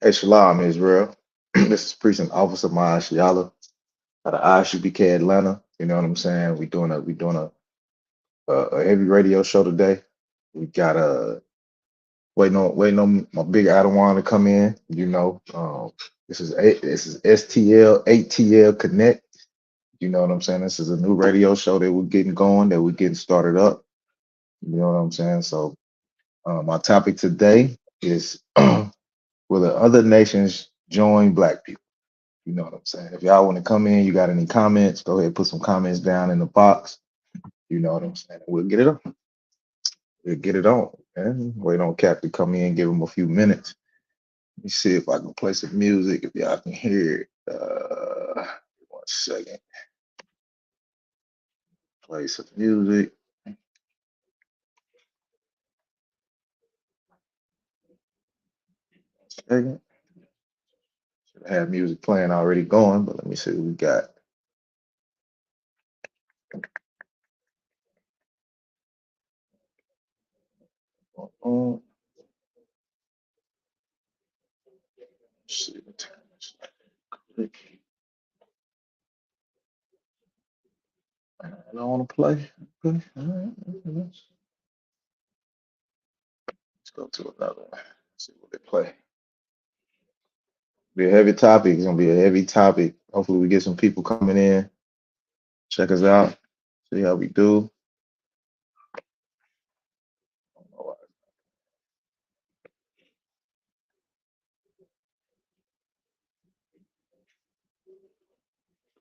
Hey, Shalom, Israel. This is Precinct Officer Maya Shiala out of ISUPK Atlanta. You know what I'm saying? We doing a heavy radio show today. We got waiting on my big Adawan to come in. This is STL 8TL Connect. You know what I'm saying? This is a new radio show that we're getting going, that we're getting started up. You know what I'm saying? So my topic today is will the other nations join Black people? You know what I'm saying? If y'all want to come in, you got any comments, go ahead, put some comments down in the box. You know what I'm saying? We'll get it on. We'll get it on. And wait on Cap to come in, give him a few minutes. Let me see if I can play some music, if y'all can hear it. 1 second. Play some music. Second. Should have music playing already going, but let me see what we got. Let's see what time it's like. I don't want to play. Okay. All right. Let's go to another one. See what they play. Be a heavy topic. It's gonna be a heavy topic. Hopefully, we get some people coming in, check us out, see how we do.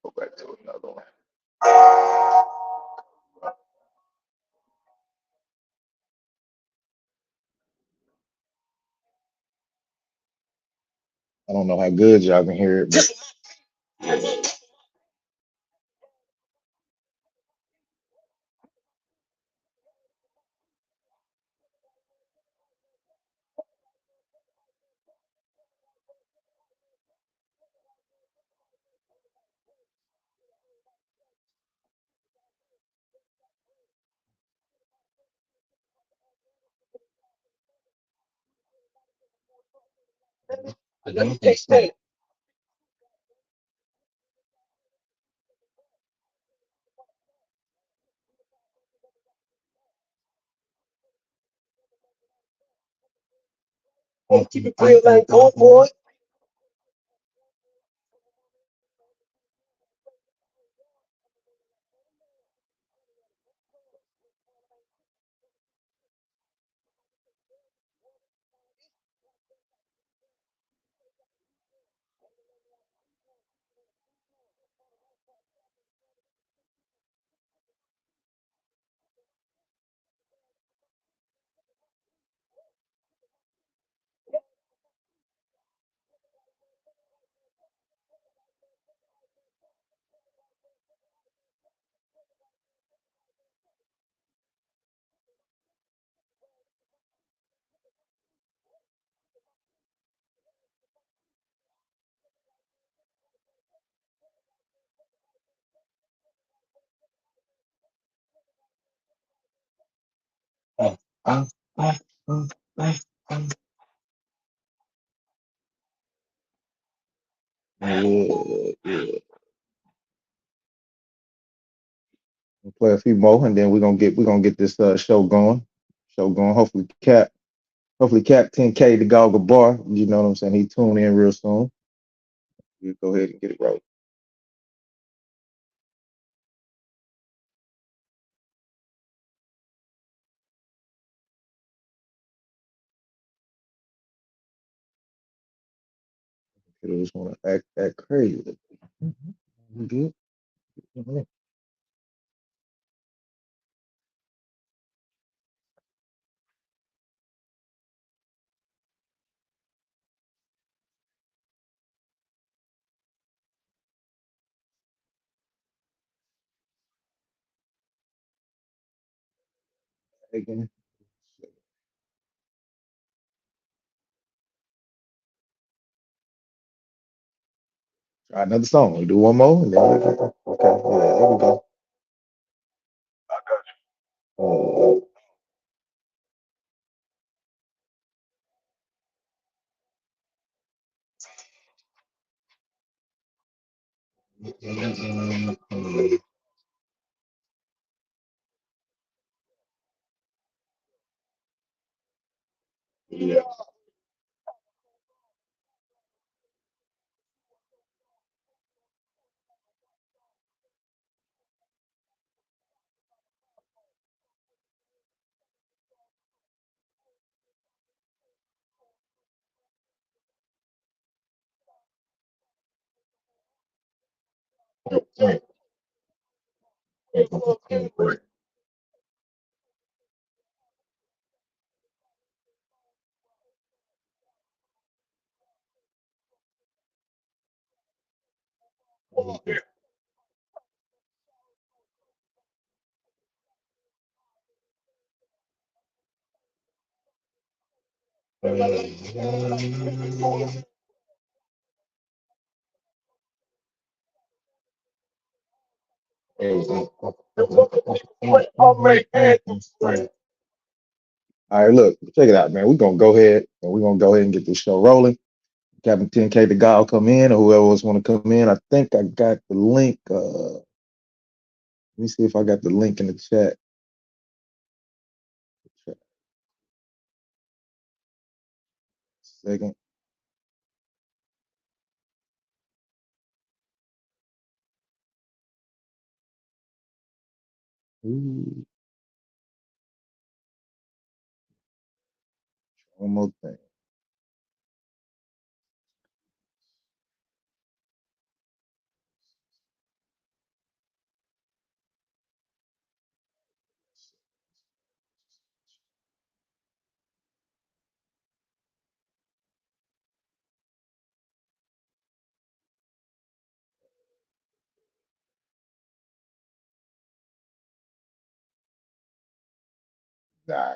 Go back to another one. I don't know how good y'all can hear it, but keep it real like go for it. Uh, uh, uh, uh, uh, uh. Yeah, yeah. We'll play a few more, and then we're gonna get this show going. Show going. Hopefully Cap 10K the Goggle Bar. You know what I'm saying? He tune in real soon. You go ahead and get it right. People just want to act crazy. We good? Mhm. Again. Try another song. We do one more, and then okay. Yeah, there we go. Uh, Yeah. All right, look, check it out, man. We're gonna go ahead and we're gonna go ahead and get this show rolling. Captain 10K the guy will come in, or whoever else want to come in. I think I got the link. Let me see if I got the link in the chat. Second. Ooh, one more thing. Nah,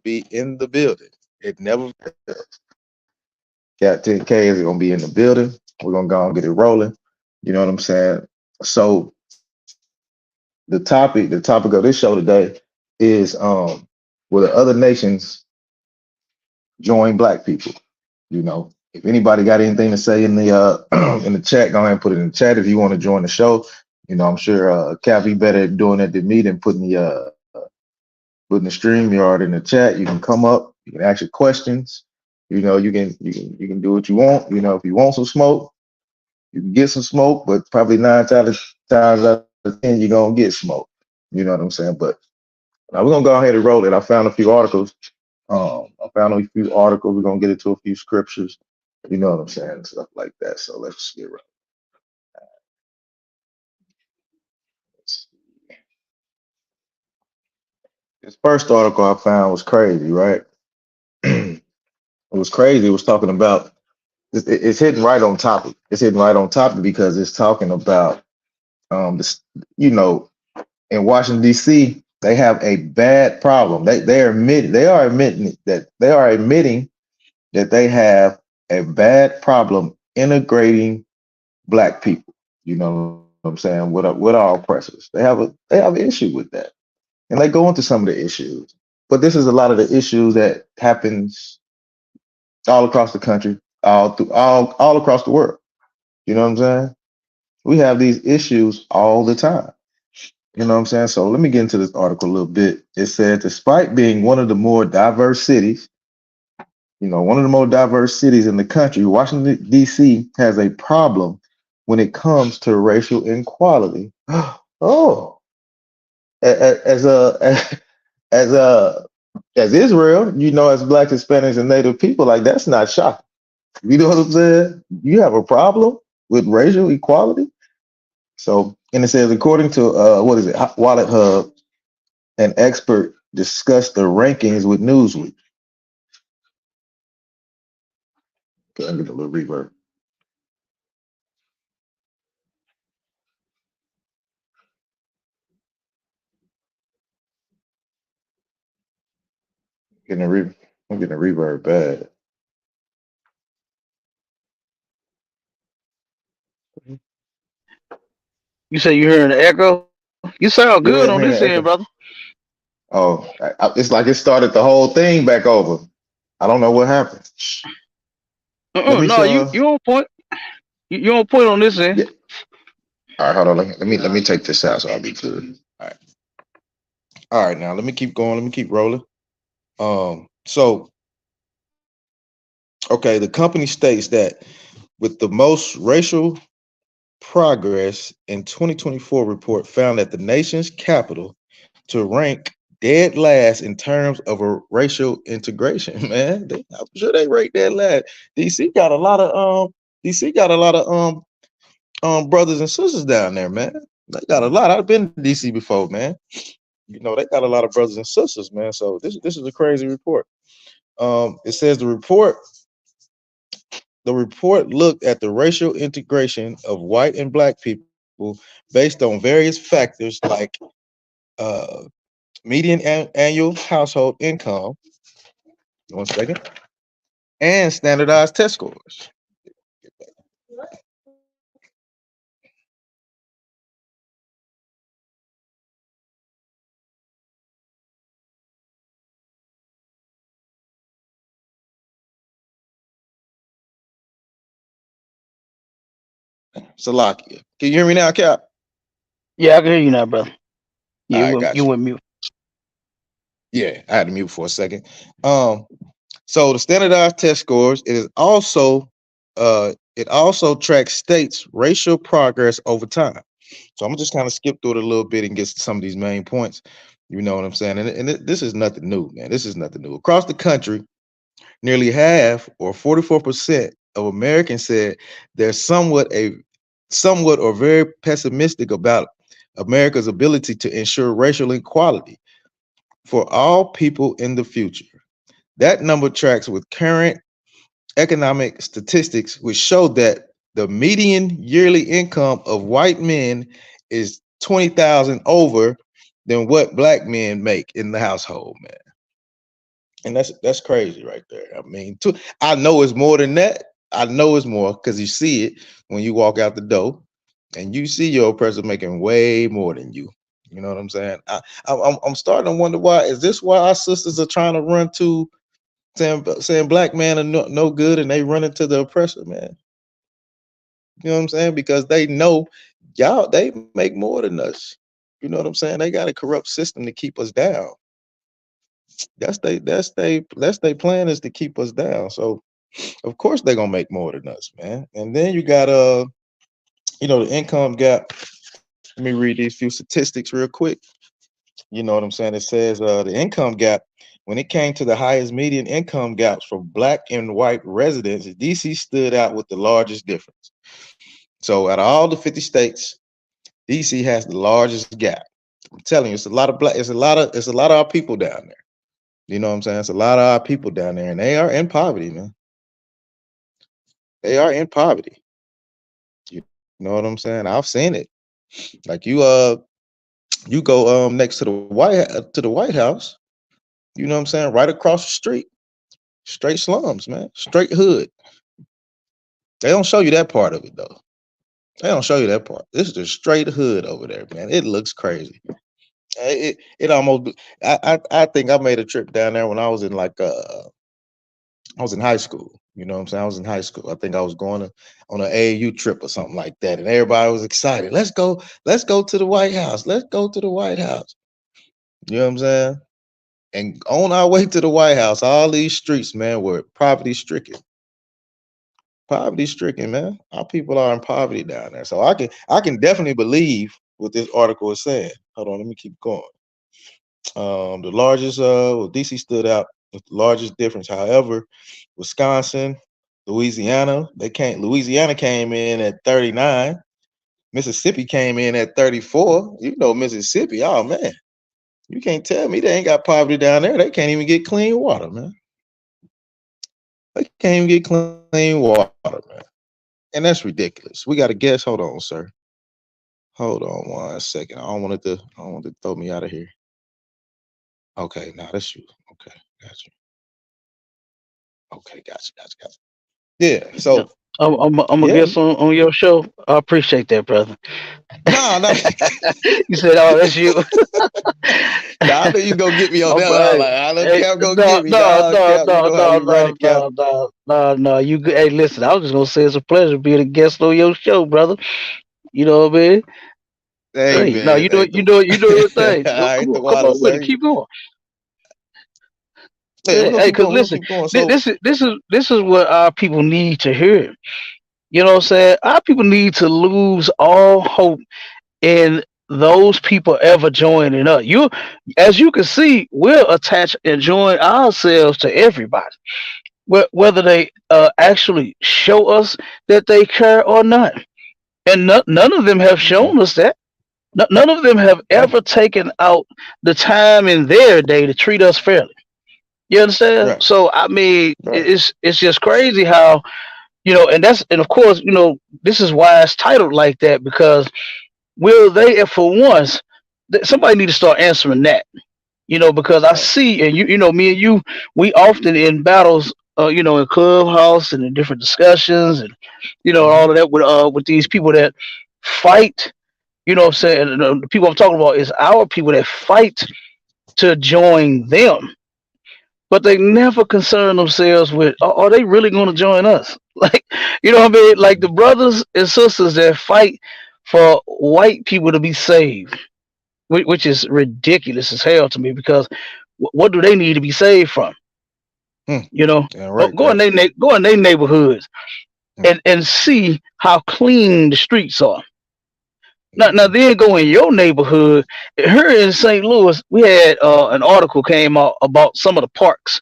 be in the building. It never fails. Cat 10K is gonna be in the building. We're gonna go and get it rolling. You know what I'm saying? So the topic of this show today is will the other nations join black people? You know, if anybody got anything to say in the in the chat, go ahead and put it in the chat if you want to join the show. You know, I'm sure Cappy better at doing it than me than putting the stream yard in the chat. You can come up, you can ask your questions. You know, you can do what you want. You know, if you want some smoke, you can get some smoke, but probably 9 times out of 10 you're gonna get smoke. You know what I'm saying? But now we're gonna go ahead and roll it. I found a few articles. We're gonna get into a few scriptures. You know what I'm saying? Stuff like that. So let's get right. This first article I found was crazy, right? It was crazy. It was talking about it's hitting right on topic. It's hitting right on topic because it's talking about this, you know, in Washington D.C. they have a bad problem. They are admitting that they have a bad problem integrating black people. You know what I'm saying? With our oppressors, they have an issue with that, and they go into some of the issues. But this is a lot of the issues that happens all across the country, all across the world. You know what I'm saying? We have these issues all the time. You know what I'm saying? So let me get into this article a little bit. It said, despite being one of the more diverse cities, one of the more diverse cities in the country, Washington, D.C. has a problem when it comes to racial inequality. Oh, as a as a as Israel, as Black, Hispanics, and Native people, like that's not shocking. You know what I'm saying? You have a problem with racial equality. So, and it says, according to what is it, Wallet Hub, an expert discussed the rankings with Newsweek. Okay, I get a little reverb. Getting a re- I'm getting a reverb bad. You say you hearing the echo? You sound good on Yeah, this I'm end, hearing the brother. echo. Oh, it's like it started the whole thing back over. I don't know what happened. Let me No, you show. you on point. You on point on this end. Yeah. All right, hold on. Let me take this out so I'll be good. All right. All right. Now let me keep going. Let me keep rolling. So okay, the company states that with the most racial progress in 2024 report found that the nation's capital to rank dead last in terms of a racial integration. Man, I'm sure they rate dead last. DC got a lot of DC got a lot of brothers and sisters down there, man. They got a lot. I've been to DC before, man. They got a lot of brothers and sisters, man. So this is a crazy report. It says the report looked at the racial integration of white and black people based on various factors like uh, median annual household income, 1 second, and standardized test scores. Salakia. Can you hear me now, Cap? Yeah, I can hear you now, brother. All Yeah, right, you got you. went mute. Yeah, I had to mute for a second. Um, so the standardized test scores, it also tracks states' racial progress over time. So I'm gonna just kind of skip through it a little bit and get to some of these main points. You know what I'm saying? This is nothing new, man. This is nothing new. Across the country, nearly half, or 44% of Americans said they're somewhat or very pessimistic about America's ability to ensure racial equality for all people in the future. That number tracks with current economic statistics, which show that the median yearly income of white men is 20,000 over than what black men make in the household, man. And that's crazy right there. I mean, I know it's more than that. I know it's more because you see it when you walk out the door and you see your oppressor making way more than you. You know what I'm saying? I'm starting to wonder why. Is this why our sisters are trying to run to saying black man are no good and they run into the oppressor, man? You know what I'm saying? Because they know y'all, they make more than us. You know what I'm saying? They got a corrupt system to keep us down. That's they plan is to keep us down. So of course they're gonna make more than us, man. And then you got the income gap. Let me read these few statistics real quick. You know what I'm saying? It says the income gap, when it came to the highest median income gaps for black and white residents, DC stood out with the largest difference. So out of all the 50 states, DC has the largest gap. I'm telling you, it's a lot of black, it's a lot of our people down there. You know what I'm saying? It's a lot of our people down there, and they are in poverty, man. They are in poverty. You know what I'm saying? I've seen it. Like you go next to the White House. You know what I'm saying? Right across the street, straight slums, man, straight hood. They don't show you that part of it though. They don't show you that part. This is the straight hood over there, man. It looks crazy. It almost. I think I made a trip down there when I was in I was in high school. You know what I'm saying? I was in high school. I think I was going on an AAU trip or something like that, and everybody was excited. Let's go to the White House. Let's go to the White House. You know what I'm saying? And on our way to the White House, all these streets, man, were poverty stricken. Poverty stricken, man. Our people are in poverty down there. So I can definitely believe what this article is saying. Hold on, let me keep going. The largest DC stood out with the largest difference. However, Wisconsin, Louisiana came in at 39. Mississippi came in at 34. You know Mississippi, oh man. You can't tell me they ain't got poverty down there. They can't even get clean water, man. They can't even get clean water, man. And that's ridiculous. We got a guess. Hold on, sir. Hold on 1 second. I don't want to throw me out of here. Okay, nah, that's you. Okay, got you. Okay, got you. Yeah. Yeah. So I'm a yeah, guest on your show. I appreciate that, brother. nah. You said, "Oh, that's you." Nah, I knew you gonna get me on that. I Hey, was like, I know hey, Cap gonna no, get me. no, Nah, no, Cap, you no, know how no, we run no, it, Cap. no, no, no, no. You, hey, listen. I was just gonna say it's a pleasure being a guest on your show, brother. You know what I mean? Hey Hey, no, man, hey the you do your thing. I Come ain't the on, come water, on with it. sir. Keep going. Yeah, we're Hey, gonna hey, keep cause going. We're gonna listen, keep going. So this is what our people need to hear. You know what I'm saying? Our people need to lose all hope in those people ever joining us. As you can see, we're attached and join ourselves to everybody, whether they actually show us that they care or not. And none of them have mhm, shown us that. None of them have right, ever taken out the time in their day to treat us fairly. You understand? right, So I mean, right. it's just crazy how and of course this is why it's titled like that because will they, if for once, somebody need to start answering that. Because I Right. see, and me and you, we often in battles, in clubhouse and in different discussions, and Hmm. all of that with these people that fight. You know what I'm saying? And, the people I'm talking about is our people that fight to join them, but they never concern themselves with are they really going to join us? Like, you know what I mean? Like the brothers and sisters that fight for white people to be saved, which is ridiculous as hell to me because what do they need to be saved from? Hmm. You know, Yeah, right. go in their neighborhoods Hmm. and see how clean the streets are. Now Hmm. then go in your neighborhood. Here in St. Louis, we had an article came out about some of the parks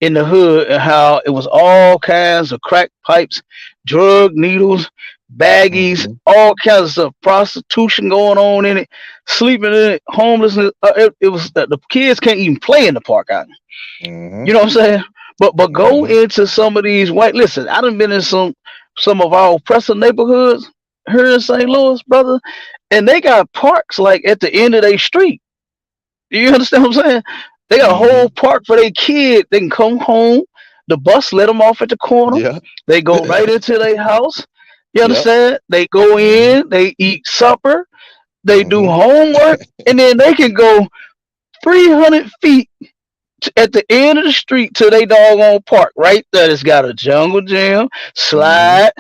in the hood and how it was all kinds of crack pipes, drug needles, baggies, Hmm. all kinds of stuff, prostitution going on in it, sleeping in it, homelessness. It was the kids can't even play in the park out. Hmm. You know what I'm saying? But go Hmm. into some of these white. Listen, I done been in some of our oppressive neighborhoods here in St. Louis, brother, and they got parks like at the end of their street. You understand what I'm saying? They got a whole Mm-hmm. park for their kid. They can come home. The bus let them off at the corner. Yeah. They go right into their house. You Yep. understand? They go Mm-hmm. in. They eat supper. They do Mm-hmm. homework, and then they can go 300 feet at the end of the street to their doggone park right there. It's got a jungle gym, Mm-hmm. slide,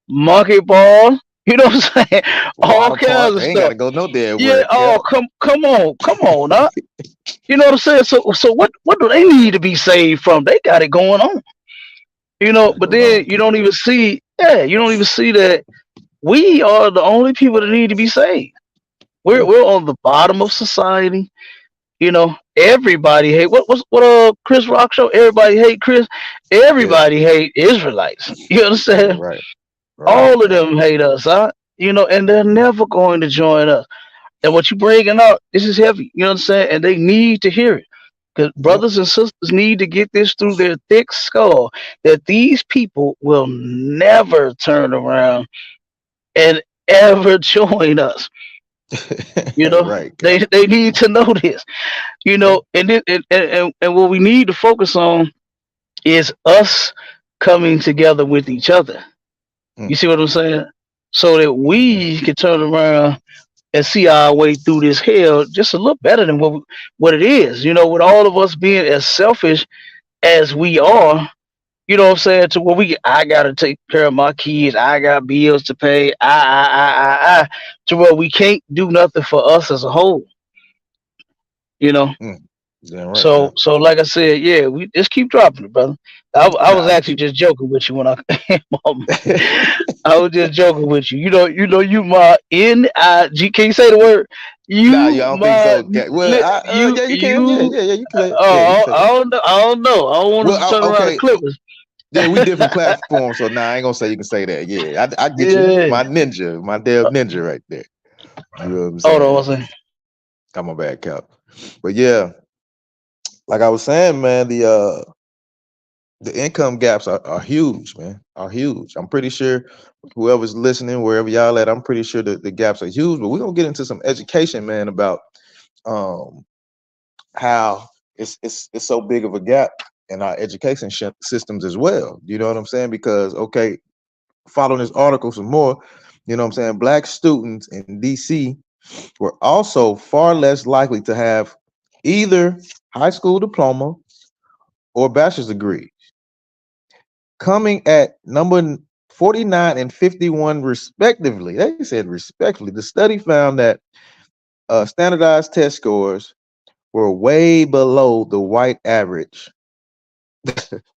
monkey ball. You know what I'm saying? All Water kinds park. of They ain't got stuff. to go no damn Yeah. where. Oh, Yep. come on, huh? You know what I'm saying? So what do they need to be saved from? They got it going on. Gotta But go then on, you kid. don't even see. Yeah, you don't even see that we are the only people that need to be saved. We're Yeah. we're on the bottom of society. Everybody hate what Chris Rock show. Everybody hate Chris. Yeah. Everybody hate Israelites. You Yeah. understand? Right. Right. All of them hate us, huh? And they're never going to join us. And what you bringing out, this is heavy. You know what I'm saying? And they need to hear it. Because Yep. brothers and sisters need to get this through their thick skull that these people will never turn around and ever join us. You know, Right, they Cap. they need to know this. Yeah. And what we need to focus on is us coming together with each other. You Mm, see what I'm saying? So that mm-hmm. we can turn around and see our way through this hell just a little better than what it is. With all of us being as selfish as we are, you know what I'm saying? To where I gotta take care of my kids, I got bills to pay, to where we can't do nothing for us as a whole. You know. Mm. Yeah. Right, So Cap. so like I said, yeah, we just keep dropping it, brother. I was Nah. actually just joking with you when I came on. I was just joking with you. You my NIG. Can you say the word? Nah. You You I don't think my so. Well, yeah, you can. Yeah. you. Yeah. Yeah. You can say it. Yeah. You can say I that. don't know. I don't know. I don't want us Well, to turn around the okay. Clippers. Yeah, we different platforms, so nah, I ain't gonna say you can say that. Yeah, I get you. Yeah. My ninja, my damn ninja right there. You know what I'm Hold on saying? one second. Got my back Cap. But yeah, like I was saying, man, the income gaps are huge, man. Are huge. I'm pretty sure whoever's listening, wherever y'all at, I'm pretty sure that the gaps are huge. But we're gonna get into some education, man, about um how it's so big of a gap in our education systems as well. You know what I'm saying? Because okay, following this article some more, you know what I'm saying? Black students in DC were also far less likely to have either high school diploma or bachelor's degree, coming at number 49 and 51 respectively. They said respectively. The study found that standardized test scores were way below the white average,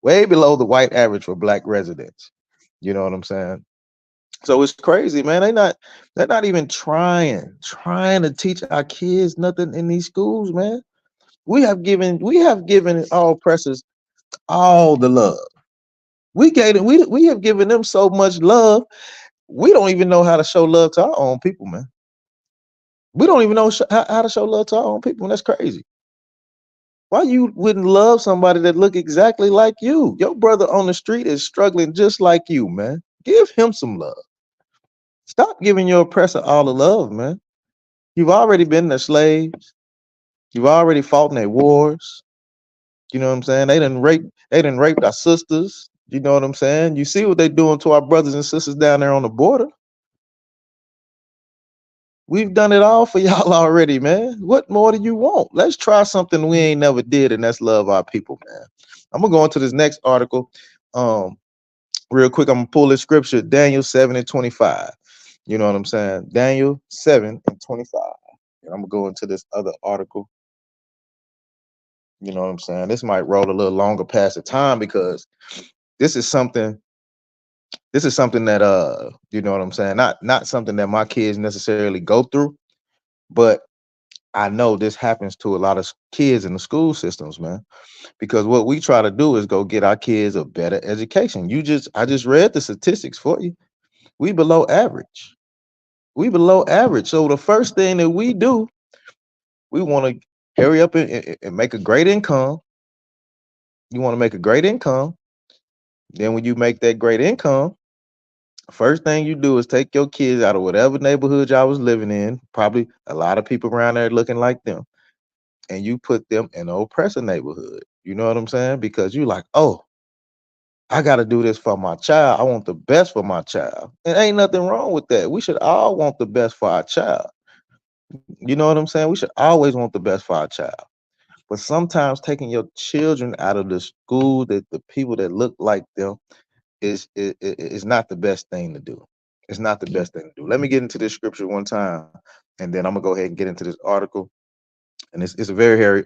way below the white average for black residents. You know what I'm saying? So it's crazy, man. They're not even trying to teach our kids nothing in these schools, man. We have given all oppressors all the love. We have given them so much love. We don't even know how to show love to our own people, man. We don't even know how to show love to our own people. And that's crazy. Why you wouldn't love somebody that look exactly like you? Your brother on the street is struggling just like you, man. Give him some love. Stop giving your oppressor all the love, man. You've already been their slaves. You've already fought in their wars. You know what I'm saying? They didn't rape our sisters. You know what I'm saying? You see what they're doing to our brothers and sisters down there on the border. We've done it all for y'all already, man. What more do you want? Let's try something we ain't never did, and that's love our people, man. I'm gonna go into this next article. Um, real quick, I'm gonna pull this scripture, Daniel 7 and 25. You know what I'm saying? Daniel 7 and 25. And I'm gonna go into this other article. You know what I'm saying? This might roll a little longer past the time because this is something this is something that you know what I'm saying? Not something that my kids necessarily go through, but I know this happens to a lot of kids in the school systems, man. Because what we try to do is go get our kids a better education. I just read the statistics for you. We below average. We below average. So the first thing that we do, we want to hurry up and make a great income. You want to make a great income. Then when you make that great income, first thing you do is take your kids out of whatever neighborhood y'all was living in. Probably a lot of people around there looking like them. and you put them in an oppressor neighborhood. You know what I'm saying? Because you like, oh, I got to do this for my child. I want the best for my child. And ain't nothing wrong with that. We should all want the best for our child. You know what I'm saying? We should always want the best for our child. But sometimes taking your children out of the school, that the people that look like them, is not the best thing to do. It's not the best thing to do. Let me get into this scripture one time, and then I'm gonna go ahead and get into this article. And it's a very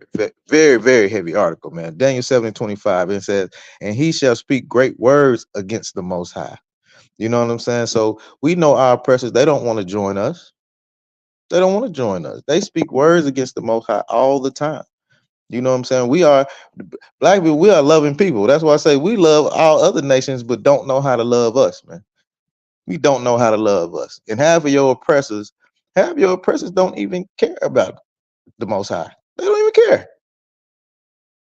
very very heavy article, man. Daniel 7:25. It says, "And he shall speak great words against the Most High." You know what I'm saying? So we know our oppressors. They don't want to join us. They don't want to join us. They speak words against the Most High all the time. You know what I'm saying? We are black people. We are loving people. That's why I say we love all other nations, but don't know how to love us, man. We don't know how to love us. And half your oppressors don't even care about the Most High. They don't even care.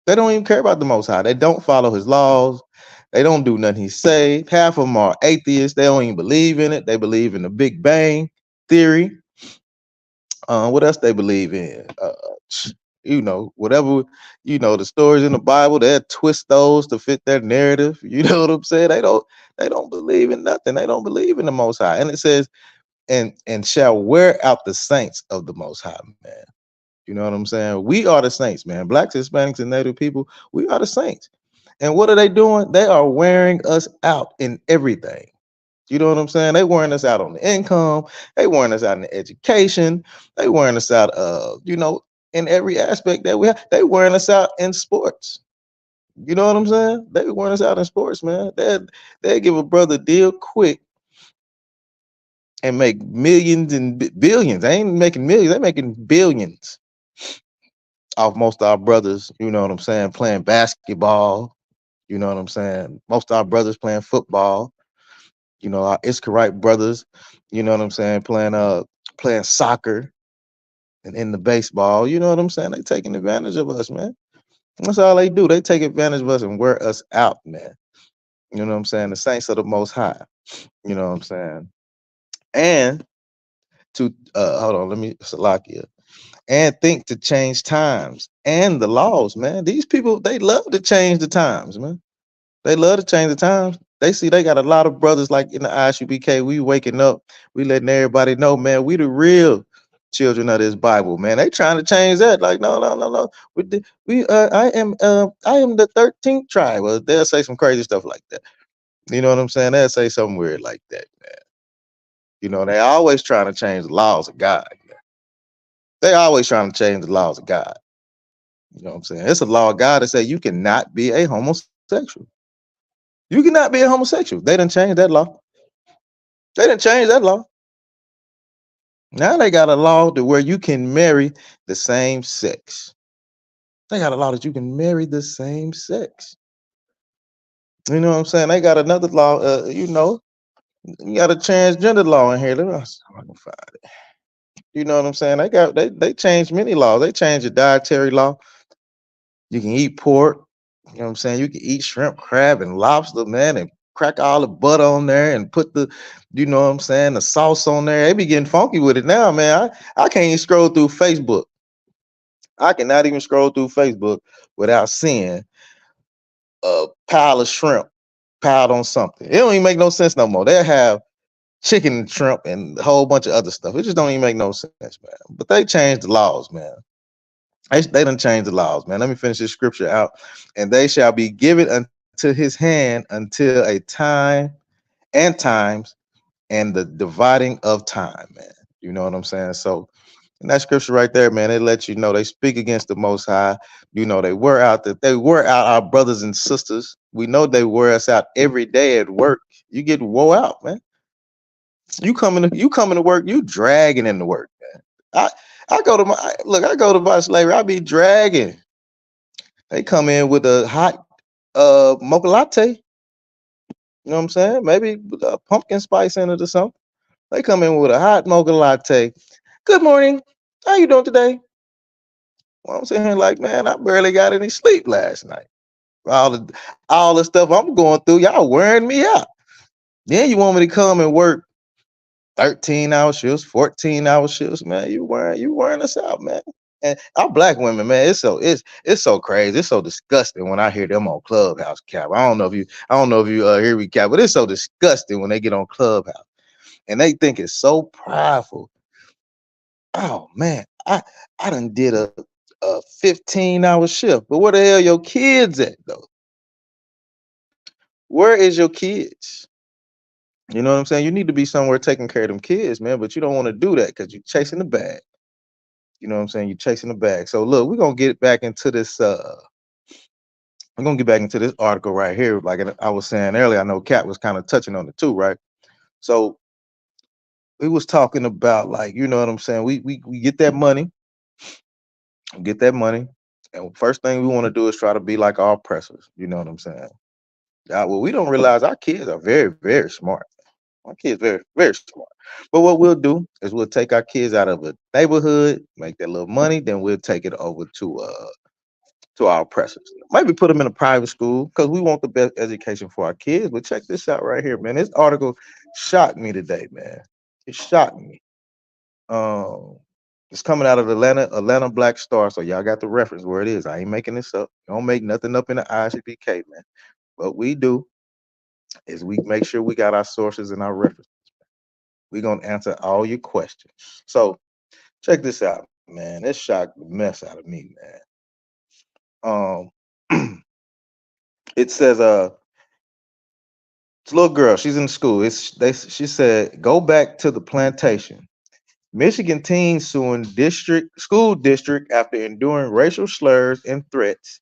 They don't even care about the Most High. They don't follow His laws. They don't do nothing He say. Half of them are atheists. They don't even believe in it. They believe in the Big Bang theory. What else they believe in? Whatever, the stories in the Bible, they'll twist those to fit their narrative. You know what I'm saying? They don't believe in nothing. They don't believe in the Most High. And it says, and shall wear out the saints of the Most High, man. You know what I'm saying? We are the saints, man. Blacks, Hispanics, and Native people, we are the saints. And what are they doing? They are wearing us out in everything. You know what I'm saying? They wearing us out on the income. They wearing us out in the education. They wearing us out, in every aspect that we have. They wearing us out in sports. You know what I'm saying? They wearing us out in sports, man. They give a brother a deal quick and make millions and billions. They ain't making millions. They making billions off most of our brothers. You know what I'm saying? Playing basketball. You know what I'm saying? Most of our brothers playing football. Our Iskarite brothers, you know what I'm saying, playing soccer and in the baseball, you know what I'm saying? They taking advantage of us, man. That's all they do. They take advantage of us and wear us out, man. You know what I'm saying? The saints of the Most High. You know what I'm saying? And to hold on, let me Salakia. And think to change times and the laws, man. These people, they love to change the times, man. They love to change the times. They see they got a lot of brothers like in the ISUPK. We waking up, we letting everybody know, man, we the real children of this Bible, man. They trying to change that. Like, no, no, no, no. I am the 13th tribe. Well, they'll say some crazy stuff like that. You know what I'm saying? They'll say something weird like that, man. They always trying to change the laws of God. Man. They always trying to change the laws of God. You know what I'm saying? It's a law of God that say you cannot be a homosexual. You cannot be a homosexual. They didn't change that law. They didn't change that law. Now they got a law to where you can marry the same sex. They got a law that you can marry the same sex. You know what I'm saying? They got another law. You got a transgender law in here. Let me see if I can find it. You know what I'm saying? They changed many laws. They changed the dietary law. You can eat pork. You know what I'm saying? You can eat shrimp, crab, and lobster, man, and crack all the butter on there and put you know what I'm saying, the sauce on there. They be getting funky with it now, man. I can't even scroll through Facebook. I cannot even scroll through Facebook without seeing a pile of shrimp piled on something. It don't even make no sense no more. They have chicken and shrimp and a whole bunch of other stuff. It just don't even make no sense, man. But they changed the laws, man. They done changed the laws, man. Let me finish this scripture out. And they shall be given unto his hand until a time and times and the dividing of time, man. You know what I'm saying? So in that scripture right there, man, it lets you know they speak against the Most High. They wear out our brothers and sisters. We know they wear us out every day at work. You get wore out, man. You coming to work, you dragging into work, man. I go to my slavery, I be dragging. They come in with a hot mocha latte. You know what I'm saying? Maybe with a pumpkin spice in it or something. They come in with a hot mocha latte. Good morning. How you doing today? Well, I'm sitting here like, man, I barely got any sleep last night. All the stuff I'm going through, y'all wearing me out. Then you want me to come and work 13-hour shifts, 14-hour shifts, man. You wearing us out, man. And our black women, man, it's so crazy. It's so disgusting when I hear them on Clubhouse, Cap. I don't know if you hear me, Cap, but it's so disgusting when they get on Clubhouse and they think it's so prideful. Oh man, I done did a 15-hour shift, but where the hell your kids at though? Where is your kids? You know what I'm saying? You need to be somewhere taking care of them kids, man, but you don't want to do that because you're chasing the bag. You know what I'm saying? You're chasing the bag. So look, we're gonna get back into this. I'm gonna get back into this article right here. Like I was saying earlier, I know Kat was kind of touching on it too, right? So we was talking about like, you know what I'm saying? We get that money, and first thing we want to do is try to be like our oppressors. You know what I'm saying? Well, we don't realize our kids are very, very smart. My kids very, very smart. But what we'll do is we'll take our kids out of a neighborhood, make that little money, then we'll take it over to our oppressors. Maybe put them in a private school because we want the best education for our kids. But check this out right here, man. This article shocked me today, man. It shocked me. Um, it's coming out of Atlanta Black Star. So y'all got the reference where it is. I ain't making this up. Don't make nothing up in the ISUPK, man. What we do is we make sure we got our sources and our references. We're gonna answer all your questions. So check this out, man. This shocked the mess out of me, man. It says it's a little girl, she's in school. She said, go back to the plantation. Michigan teen suing district school district after enduring racial slurs and threats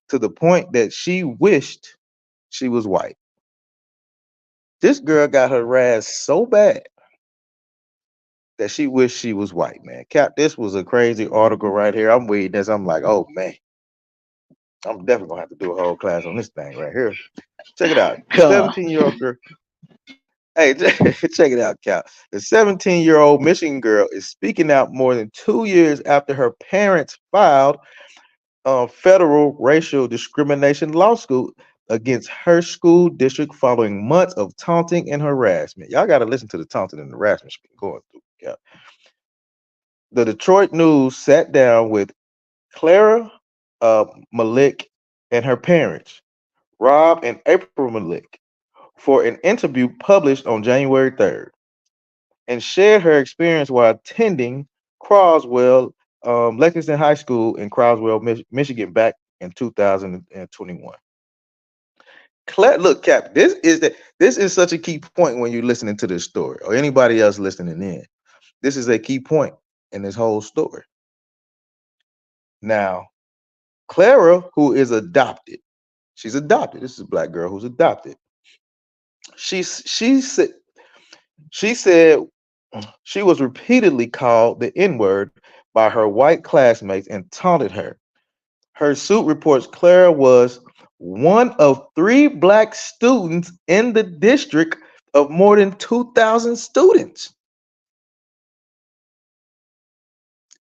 to the point that she wished she was white. This girl got her harassed so bad that she wished she was white, man. Cap, this was a crazy article right here. I'm reading this. I'm like, oh man, I'm definitely gonna have to do a whole class on this thing right here. Check it out. The God. 17-year-old girl. Hey, check it out, Cal. The 17-year-old Michigan girl is speaking out more than 2 years after her parents filed a federal racial discrimination lawsuit against her school district following months of taunting and harassment. Y'all got to listen to the taunting and harassment she's been going through. Yeah. The Detroit News sat down with Clara Malik and her parents, Rob and April Malik, for an interview published on January 3rd and shared her experience while attending Croswell Lexington High School in Croswell, Michigan back in 2021. Look, Cap, this is such a key point when you're listening to this story or anybody else listening in. This is a key point in this whole story. Now, Clara, who is adopted, she's adopted. This is a black girl who's adopted. She said she was repeatedly called the N-word by her white classmates and taunted her. Her suit reports Clara was one of 3 black students in the district of more than 2,000 students.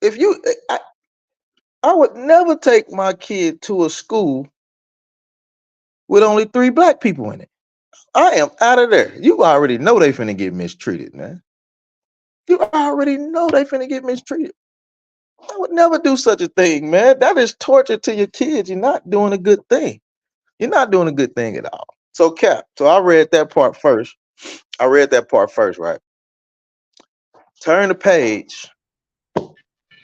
If you, I would never take my kid to a school with only 3 black people in it. I am out of there. You already know they finna get mistreated, man. You already know they finna get mistreated. I would never do such a thing, man. That is torture to your kids. You're not doing a good thing. You're not doing a good thing at all. So, Cap, so I read that part first. Right? Turn the page.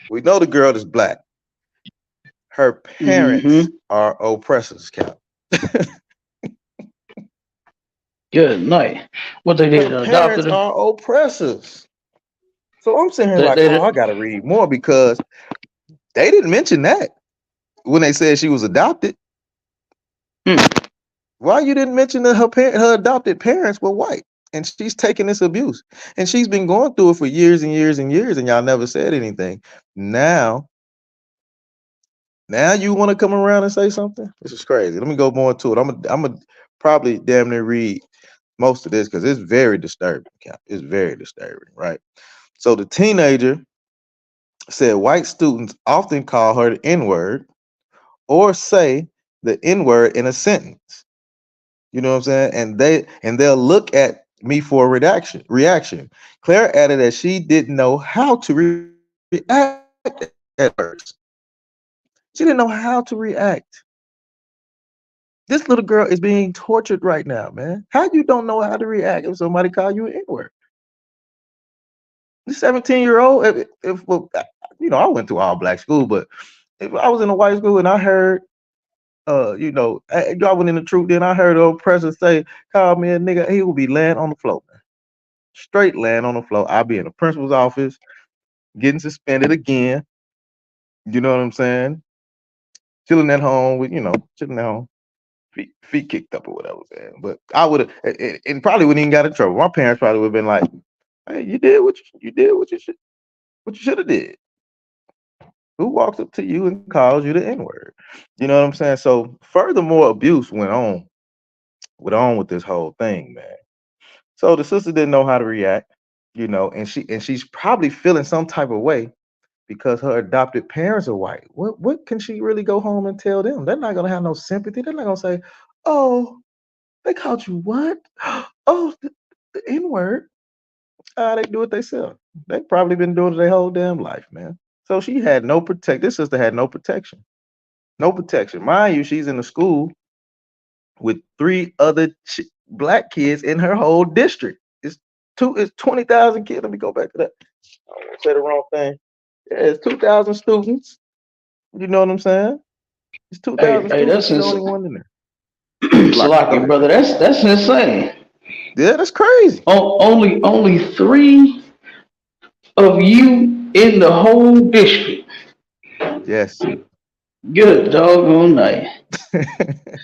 We know the girl is black. Her parents are oppressors, Cap. Good night. What they did, Her adopted parents her. are oppressors. So I'm sitting here They, like, they, oh, I gotta read more because they didn't mention that when they said she was adopted. hmm. Why you didn't mention that her adopted parents were white and she's taking this abuse and she's been going through it for years and years and years and y'all never said anything. Now you want to come around and say something? This is crazy. Let me go more into it. I'm gonna probably damn near read most of this because it's very disturbing. It's very disturbing, right? So the teenager said white students often call her the N-word or say the N-word in a sentence. You know what I'm saying? They'll look at me for a reaction. Claire added that she didn't know how to react at first. at first. She didn't know how to react. This little girl is being tortured right now, man. How you don't know how to react if somebody call you an N-word? This 17-year-old, well, I went to all black school, but if I was in a white school and I heard, y'all went in the truth, then I heard the oppressor say, call me a nigga, he would be laying on the floor, man. Straight laying on the floor. I'll be in the principal's office, getting suspended again. You know what I'm saying? Chilling at home chilling at home, feet kicked up or whatever, man. But I would have, and probably wouldn't even got in trouble. My parents probably would have been like, "Hey, you did what you should have did. Who walks up to you and calls you the N-word?" You know what I'm saying? So furthermore, abuse went on with this whole thing, man. So the sister didn't know how to react, and she's probably feeling some type of way because her adopted parents are white. What can she really go home and tell them? They're not gonna have no sympathy. They're not gonna say, "Oh, they called you what? Oh, the N-word." They do it themselves. They've probably been doing it their whole damn life, man. So she had no protect. This sister had no protection. No protection. Mind you, she's in a school with three other black kids in her whole district. It's 20,000 kids. Let me go back to that. I don't want to say the wrong thing. Yeah, it's 2,000 students. You know what I'm saying? It's Hey, 2,000 hey, students. that's She's the only one in there. Salaki, brother. That's insane. Yeah, that's crazy. Only three of you in the whole district. Yes. Good doggone night.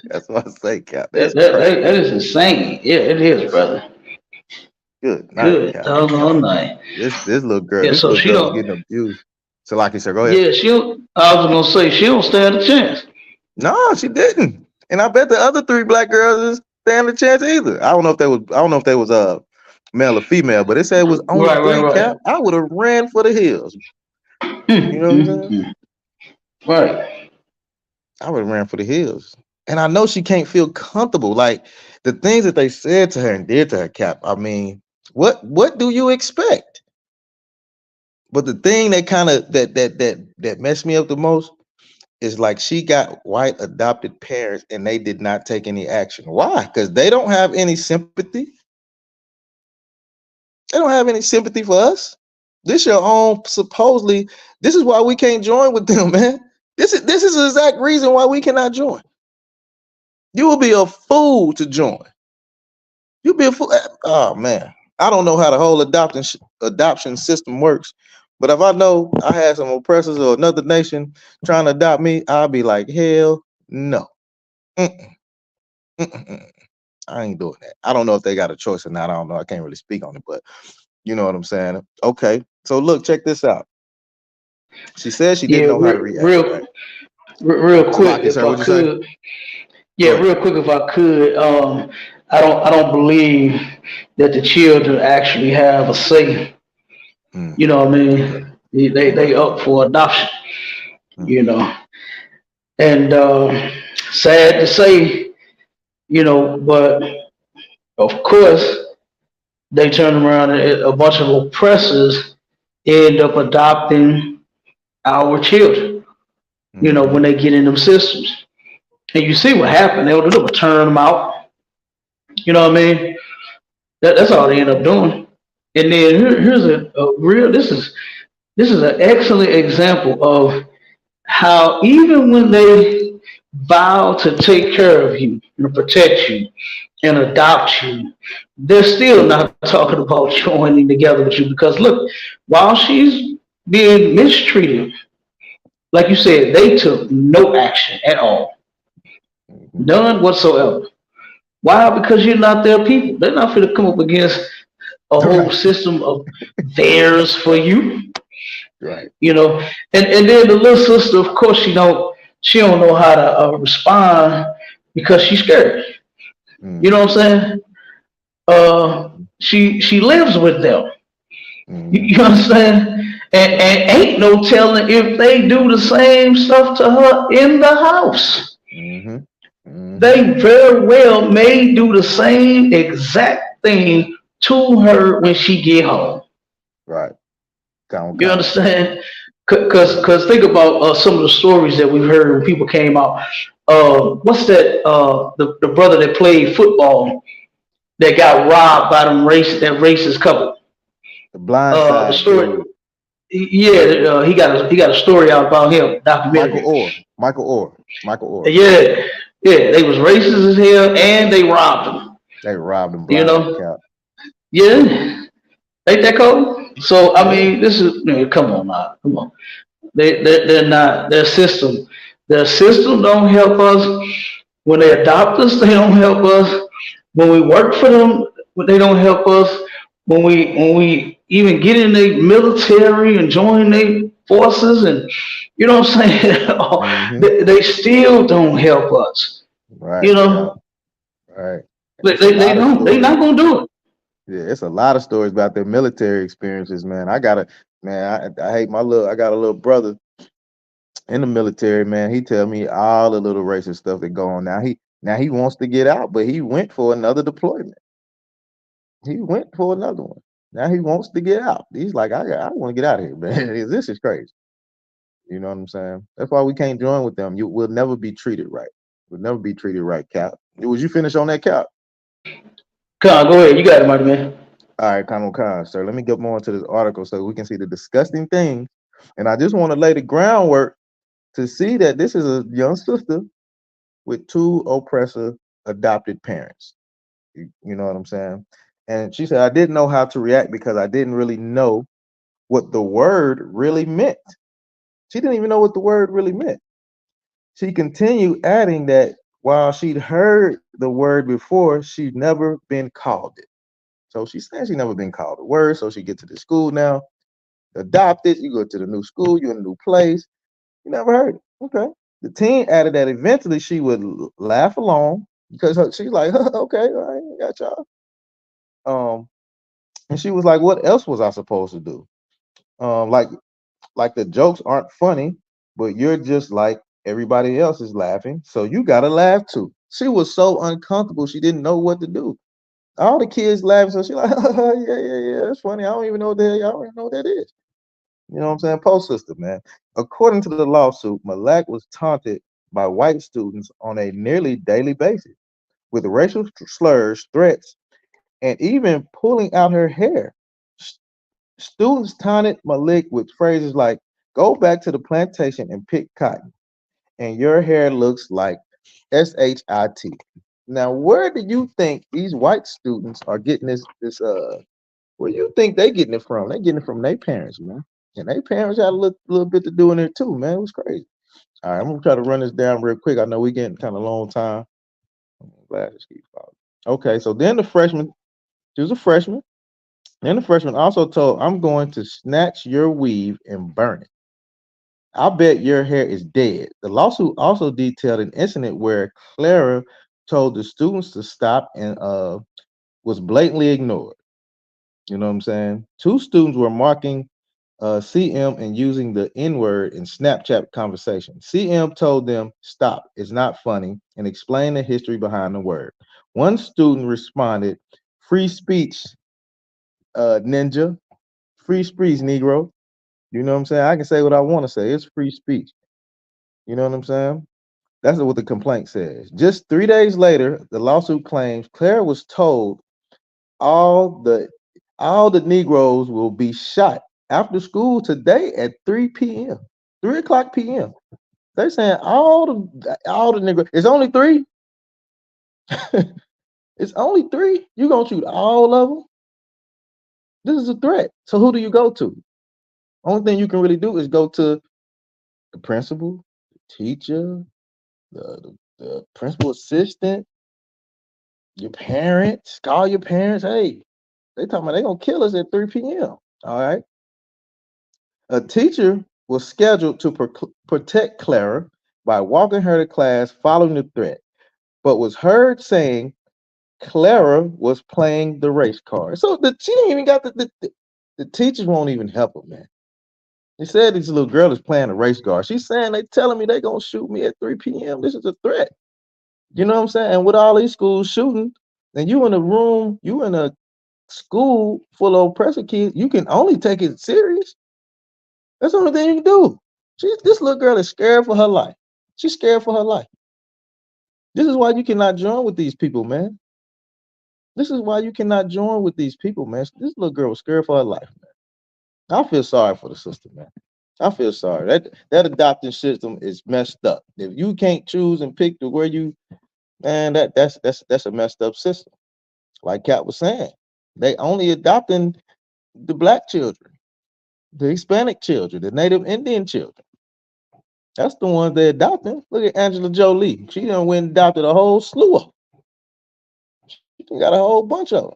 That's what I say, Cap. That, That's that, crazy. that, that is insane. Yeah, it is, brother. Good night, Good Cap. doggone night. This little girl, Yeah, this so little she girl was don't. getting abused. So like you said, go ahead. Yeah, she don't. I was gonna say she don't stand a chance. No, she didn't. And I bet the other three black girls didn't stand a chance either. I don't know if they was male or female, but it said it was only Right, right, three, right. Cap. I would have ran for the hills. You know what I'm saying? Right. I would have ran for the hills. And I know she can't feel comfortable. Like the things that they said to her and did to her, Cap. I mean, what do you expect? But the thing that kind of that messed me up the most is like she got white adopted parents and they did not take any action. Why? Because they don't have any sympathy. They don't have any sympathy for us. This your own supposedly. This is why we can't join with them, man. This is the exact reason why we cannot join. You will be a fool to join. You'll be a fool. Oh man, I don't know how the whole adoption system works, but if I know I had some oppressors or another nation trying to adopt me, I'll be like, hell no. Mm-mm, mm-mm. I ain't doing that. I don't know if they got a choice or not. I don't know. I can't really speak on it, but you know what I'm saying. Okay, so look, check this out. She said she didn't Yeah, know how to react, right? real So, quick, Locky, if sir, I what'd you say? could. Yeah, Go ahead. real quick, if I could. I don't believe that the children actually have a say. You know what I Okay. mean? They up for adoption. Mm, You know, and sad to say, but of course they turn around and a bunch of oppressors end up adopting our children. mm-hmm. When they get in them systems, and you see what happened, they'll turn them out. You know what I mean? That's all they end up doing. And then here's a real. This is an excellent example of how even when they vow to take care of you and protect you and adopt you, they're still not talking about joining together with you because look, while she's being mistreated, like you said, they took no action at all, Mm-hmm. none whatsoever. Why? Because you're not their people. They're not going to come up against a whole Right. system of theirs for you. Right. And then the little sister, of course, she don't know how to respond because she's scared. You know Mm-hmm. what I'm saying? She lives with them. You, Mm-hmm. you understand? And ain't no telling if they do the same stuff to her in the house. Mm-hmm. Mm-hmm. They very well may do the same exact thing to her when she get home. Right. You Con. understand? Cause think about some of the stories that we've heard when people came out. What's that? The brother that played football that got robbed by that racist couple. The blind The side story, dude, yeah, he got a story out about him, Michael documentary. Orr, Michael Orr, Michael Orr. Yeah, yeah, they was racist as hell, and they robbed him. They robbed him You blind, know, Cap. yeah, ain't that cold? So I Yeah. mean, this is come on now, come on. They're not their system don't help us. When they adopt us, they don't help us. When we work for them, they don't help us. When we even get in the military and join their forces, and you know what I'm saying, Mm-hmm. they still don't help us. You Right, Cap. know, Right. they, It's a they, they lot of don't. They stories. not gonna do it. Yeah, it's a lot of stories about their military experiences, man. I hate I got a little brother in the military, man. He tell me all the little racist stuff that go on. Now he wants to get out, but he went for another deployment. He went for another one. Now he wants to get out. He's like, I want to get out of here, man. This is crazy. You know what I'm saying? That's why we can't join with them. You will never be treated right. Will never be treated right, Cap. Was you finished on that, Cap? Come on, go ahead. You got it, mighty man. All right, come on, come, sir. Let me get more into this article so we can see the disgusting things. And I just want to lay the groundwork to see that this is a young sister with two oppressive adopted parents. You know what I'm saying? And she said, I didn't know how to react because I didn't really know what the word really meant. She didn't even know what the word really meant. She continued adding that while she'd heard the word before, she'd never been called it. So she said she never been called a word. So she get to the school now, adopted. You go to the new school, you're in a new place. You never heard it. Okay. The teen added that eventually she would laugh along because she's like, okay, all right, I got y'all. Um, and she was like, what else was I supposed to do? Um, like like the jokes aren't funny, but you're just like everybody else is laughing, so you gotta laugh too. She was so uncomfortable, she didn't know what to do. All the kids laughing, so she like, yeah, that's funny. I don't even know what the hell, y'all don't even know what that is. You know what I'm saying? Post system, man. According to the lawsuit, Malak was taunted by white students on a nearly daily basis with racial slurs, threats, and even pulling out her hair. S- Students taunted Malik with phrases like, go back to the plantation and pick cotton, and your hair looks like SHIT. Now, where do you think these white students are getting this where do you think they getting it from? They getting it from their parents, man. And their parents had a little bit to do in it too, man. It was crazy. All right, I'm gonna try to run this down real quick. I know we getting kind of long time. I'm glad this keeps following. Okay, so then the freshman, she was a freshman. Then the freshman also told, I'm going to snatch your weave and burn it. I bet your hair is dead. The lawsuit also detailed an incident where Clara told the students to stop and was blatantly ignored. You know what I'm saying? Two students were marking CM and using the N word in Snapchat conversation. CM told them, stop, it's not funny, and explained the history behind the word. One student responded, free speech, ninja, free speech, Negro. You know what I'm saying? I can say what I want to say. It's free speech. You know what I'm saying? That's what the complaint says. Just 3 days later, the lawsuit claims Claire was told all the all the Negroes will be shot after school today at 3 p.m. 3 o'clock p.m. They're saying all the Negroes. It's only three. It's only three. You gonna shoot all of them? This is a threat. So who do you go to? Only thing you can really do is go to the principal, the teacher, the principal assistant, your parents. Call your parents. Hey, they talking about they gonna kill us at 3 p.m. All right. A teacher was scheduled to protect Clara by walking her to class following the threat, but was heard saying Clara was playing the race card. So she didn't even got the teachers won't even help her, man. They said this little girl is playing a race card. She's saying they telling me they gonna shoot me at 3 p.m. This is a threat. You know what I'm saying? And with all these schools shooting, and you in a room, you in a school full of oppressive kids, you can only take it serious. That's the only thing you can do. This little girl is scared for her life. She's scared for her life. This is why you cannot join with these people, man. This is why you cannot join with these people, man. This little girl was scared for her life, man. I feel sorry for the sister, man. I feel sorry. That adopting system is messed up. If you can't choose and pick to where you, man, that's a messed up system. Like Cat was saying, they only adopting the black children, the Hispanic children, the Native Indian children. That's the ones they adopting. Look at Angela Jolie. She done went and adopted a whole slew of them. She done got a whole bunch of them.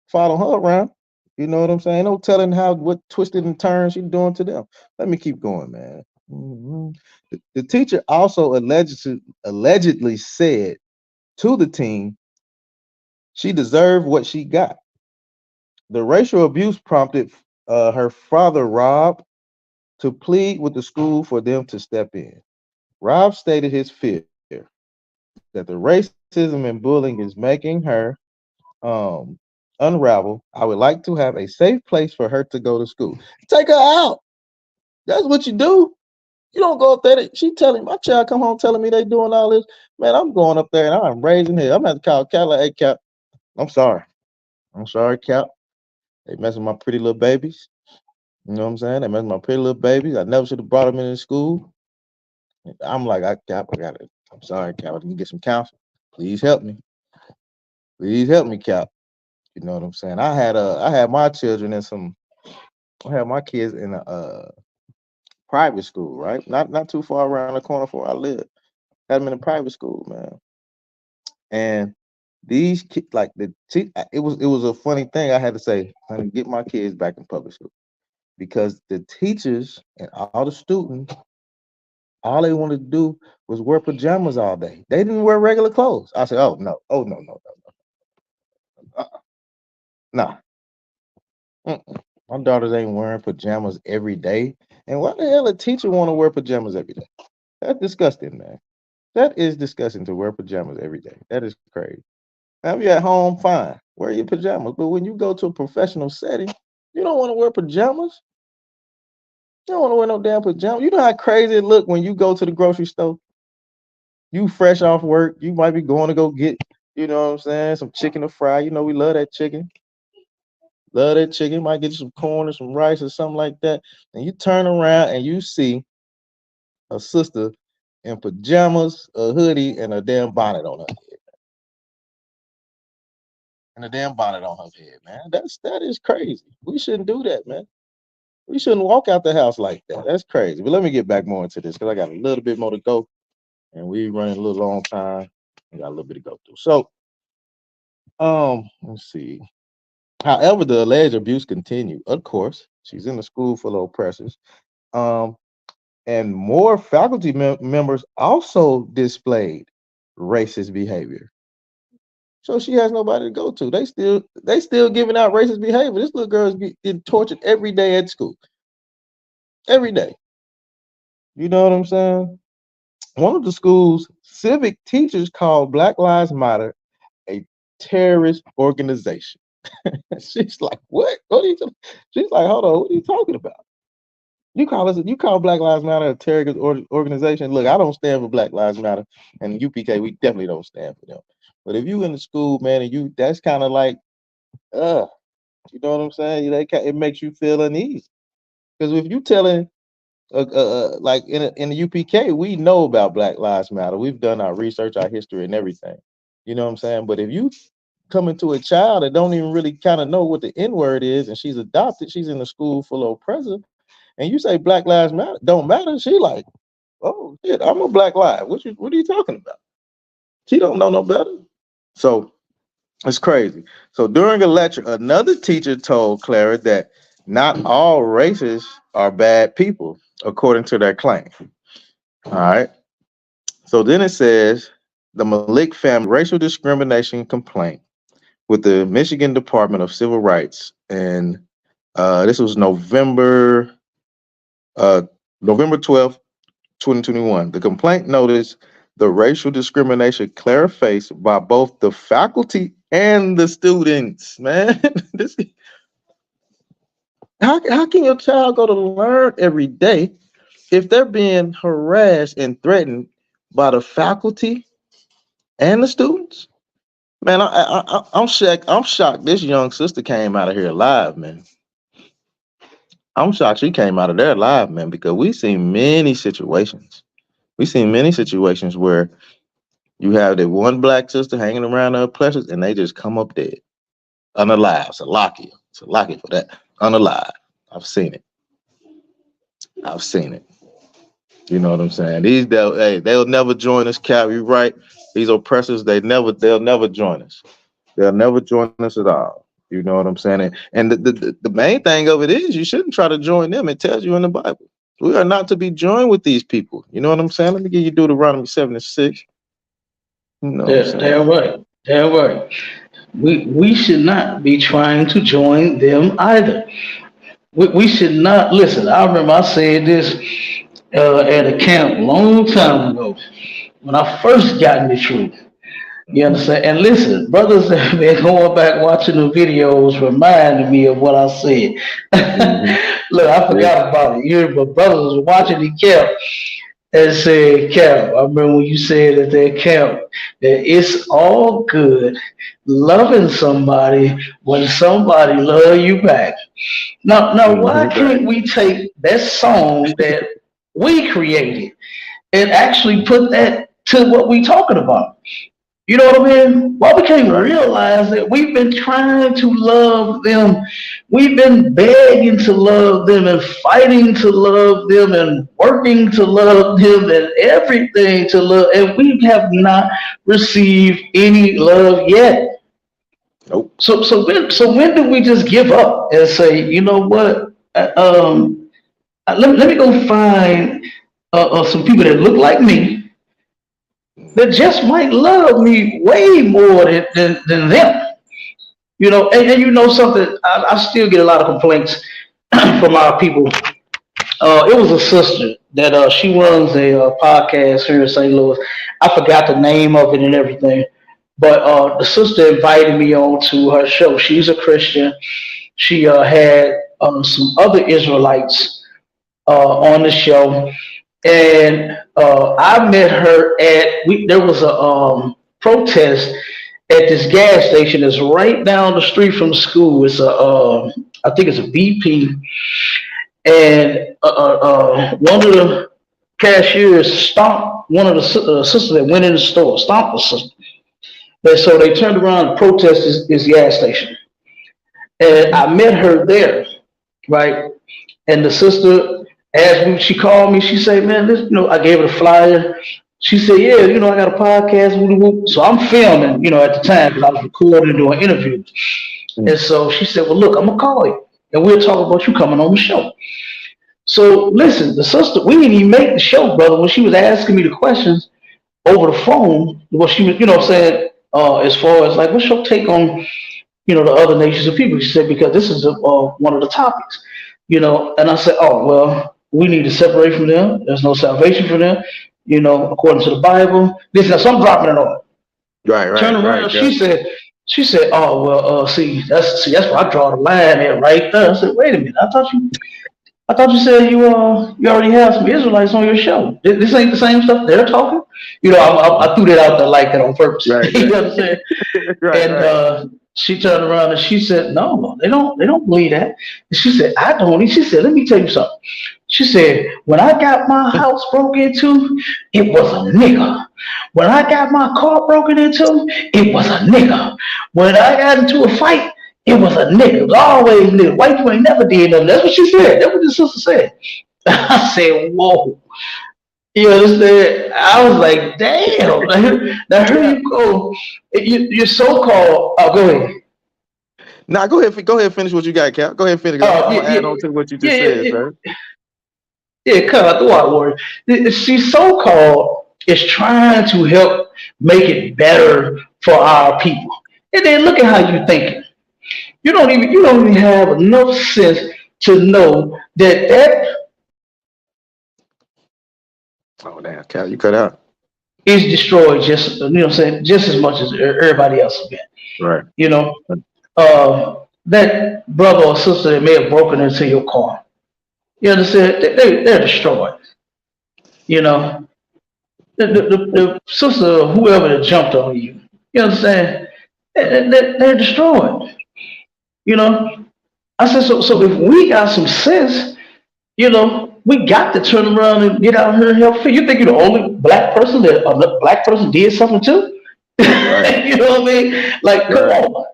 Follow her around. You know what I'm saying? No telling what twisted and turns she's doing to them. Let me keep going, man. The teacher also allegedly said to the teen she deserved what she got. The racial abuse prompted her father, Rob, to plead with the school for them to step in. Rob stated his fear that the racism and bullying is making her um, unravel. I would like to have a safe place for her to go to school. Take her out. That's what you do. You don't go up there. She telling my child come home telling me they doing all this. Man, I'm going up there and I'm raising hell. I'm gonna have to call Cal. Like, hey, Cap, I'm sorry. I'm sorry, Cap. They messing with my pretty little babies. You know what I'm saying? They messing with my pretty little babies. I never should have brought them into school. I'm like, Cap, I got it. I'm sorry, Cap. I can get some counsel. Please help me. Please help me, Cap. You know what I'm saying? I had my children in some. I had my kids in a private school, right? Not too far around the corner from where I live. Had them in a private school, man. And these kids, like it was a funny thing. I had to say, honey, get my kids back in public school because the teachers and all the students, all they wanted to do was wear pajamas all day. They didn't wear regular clothes. I said, oh no, no, nah. My daughters ain't wearing pajamas every day. And why the hell a teacher want to wear pajamas every day? That's disgusting, man. That is disgusting to wear pajamas every day. That is crazy. Now, if you're at home, fine, wear your pajamas. But when you go to a professional setting, you don't want to wear pajamas. You don't want to wear no damn pajamas. You know how crazy it look when you go to the grocery store. You fresh off work. You might be going to go get, you know what I'm saying, some chicken to fry. You know we love that chicken. Love that chicken. Might get you some corn or some rice or something like that. And you turn around and you see a sister in pajamas, a hoodie, and a damn bonnet on her head. And a damn bonnet on her head, man. That is crazy. We shouldn't do that, man. We shouldn't walk out the house like that. That's crazy. But let me get back more into this because I got a little bit more to go, and we running a little long time. We got a little bit to go through. So, let's see. However, the alleged abuse continued. Of course, she's in a school full of oppressors. Um, and more faculty members also displayed racist behavior. So she has nobody to go to. They still giving out racist behavior. This little girl is getting tortured every day at school. Every day. You know what I'm saying? One of the school's civic teachers called Black Lives Matter a terrorist organization. She's like, what? What are you talking? She's like, hold on, what are you talking about? You call Black Lives Matter a terrorist organization? Look, I don't stand for Black Lives Matter, and UPK, we definitely don't stand for them. But if you in the school, man, and that's kind of like, uh, you know what I'm saying? It makes you feel uneasy because if you telling like in the UPK, we know about Black Lives Matter. We've done our research, our history, and everything. You know what I'm saying? But if you coming to a child that don't even really kind of know what the N word is, and she's adopted, she's in a school full of oppressors, and you say Black Lives Matter don't matter, she like, oh shit, I'm a Black Lives. What are you talking about? She don't know no better. So it's crazy. So during a lecture, another teacher told Clara that not all races are bad people, according to their claim. All right. So then it says the Malik family racial discrimination complaint with the Michigan Department of Civil Rights, and this was uh, November 12th, 2021. The complaint noticed the racial discrimination Clara faced by both the faculty and the students. Man, this How can your child go to learn every day if they're being harassed and threatened by the faculty and the students? Man, I'm shocked. I'm shocked. This young sister came out of here alive, man. I'm shocked she came out of there alive, man, because we've seen many situations. We've seen many situations where you have that one black sister hanging around her precious and they just come up dead, unalive. Salakia. Salakia for that. Unalive. I've seen it. I've seen it. You know what I'm saying? They'll never join us, Cap. You right. These oppressors, they'll never join us. They'll never join us at all. You know what I'm saying? And the main thing of it is you shouldn't try to join them. It tells you in the Bible. We are not to be joined with these people. You know what I'm saying? Let me give you Deuteronomy 7:6. You know what I'm saying? Damn right. Damn right. We should not be trying to join them either. We should not listen. I remember I said this at a camp a long time ago when I first got in the truth. You understand? And listen, brothers that have been going back watching the videos reminded me of what I said. Mhm. Look, I Yeah. forgot about it. You, but brothers was watching the camp and said, Cap, I remember when you said at that camp that it's all good loving somebody when somebody love you back. Now, why Mhm. can't we take that song that we created and actually put that to what we talking about? You know what I mean? Why we can't Right. realize that we've been trying to love them, we've been begging to love them and fighting to love them and working to love them and everything to love, and we have not received any love yet. Nope. So when do we just give up and say, you know what? Let me go find some people that look like me that just might love me way more than them. You know, and you know something, I still get a lot of complaints from our people. It was a sister that she runs a podcast here in St. Louis. I forgot the name of it and everything, but the sister invited me on to her show. She's a Christian. She had some other Israelites on the show, and I met her at there was a protest at this gas station that's right down the street from the school. It's a I think it's a BP, and one of the cashiers stomped one of the sisters that went in the store, stomped the sister. And so they turned around and protested this gas station, and I met her there, right? And the sister asked me, she called me, she said, man, this, I gave her the flyer. She said, yeah, I got a podcast. Woo, woo. So I'm filming, at the time because I was recording and doing interviews. And so she said, well, look, I'm going to call you and we'll talk about you coming on the show. So listen, the sister, we didn't even make the show, brother, when she was asking me the questions over the phone. Well, she was, saying, as far as like, what's your take on, the other nations of people? She said, because this is one of the topics. And I said, oh, well, we need to separate from them. There's no salvation for them, according to the Bible. Listen, so I'm dropping it off. Turn around, Yeah. she said, oh, well, that's where I draw the line at right there. I said, wait a minute, I thought you said you already have some Israelites on your show. This ain't the same stuff they're talking. I threw that out there like that on purpose. Right. You know what I'm saying? Right. And she turned around and she said, no, they don't believe that. And she said, I don't. And she said, let me tell you something. She said, when I got my house broke into, it was a nigga. When I got my car broken into, it was a nigga. When I got into a fight, it was a nigga. It was always nigga. White people ain't never did nothing. That's what she said. That's what the sister said. I said, whoa. You understand? I was like, damn. Now here you go. You're so-called. Oh, go ahead. Now go ahead. Go ahead. Finish what you got, Cap. Go ahead. Finish. I'm Yeah, gonna yeah, add on to what you yeah, just said, sir. yeah. Cut out the water warrior. She's so-called is trying to help make it better for our people. And then look at how you thinking. You don't even have enough sense to know that Oh damn, Cap, you cut out. is destroyed just what I'm saying, just as much as everybody else has been. Right. You know. Uh, that brother or sister that may have broken into your car. You understand? They're destroyed. You know, the sister or whoever that jumped on you. You understand? They're destroyed. You know, I said, so if we got some sense, you know, we got to turn around and get out here and help. You think you're the only black person that a black person did something to? Right. You know what I mean? Like, come on.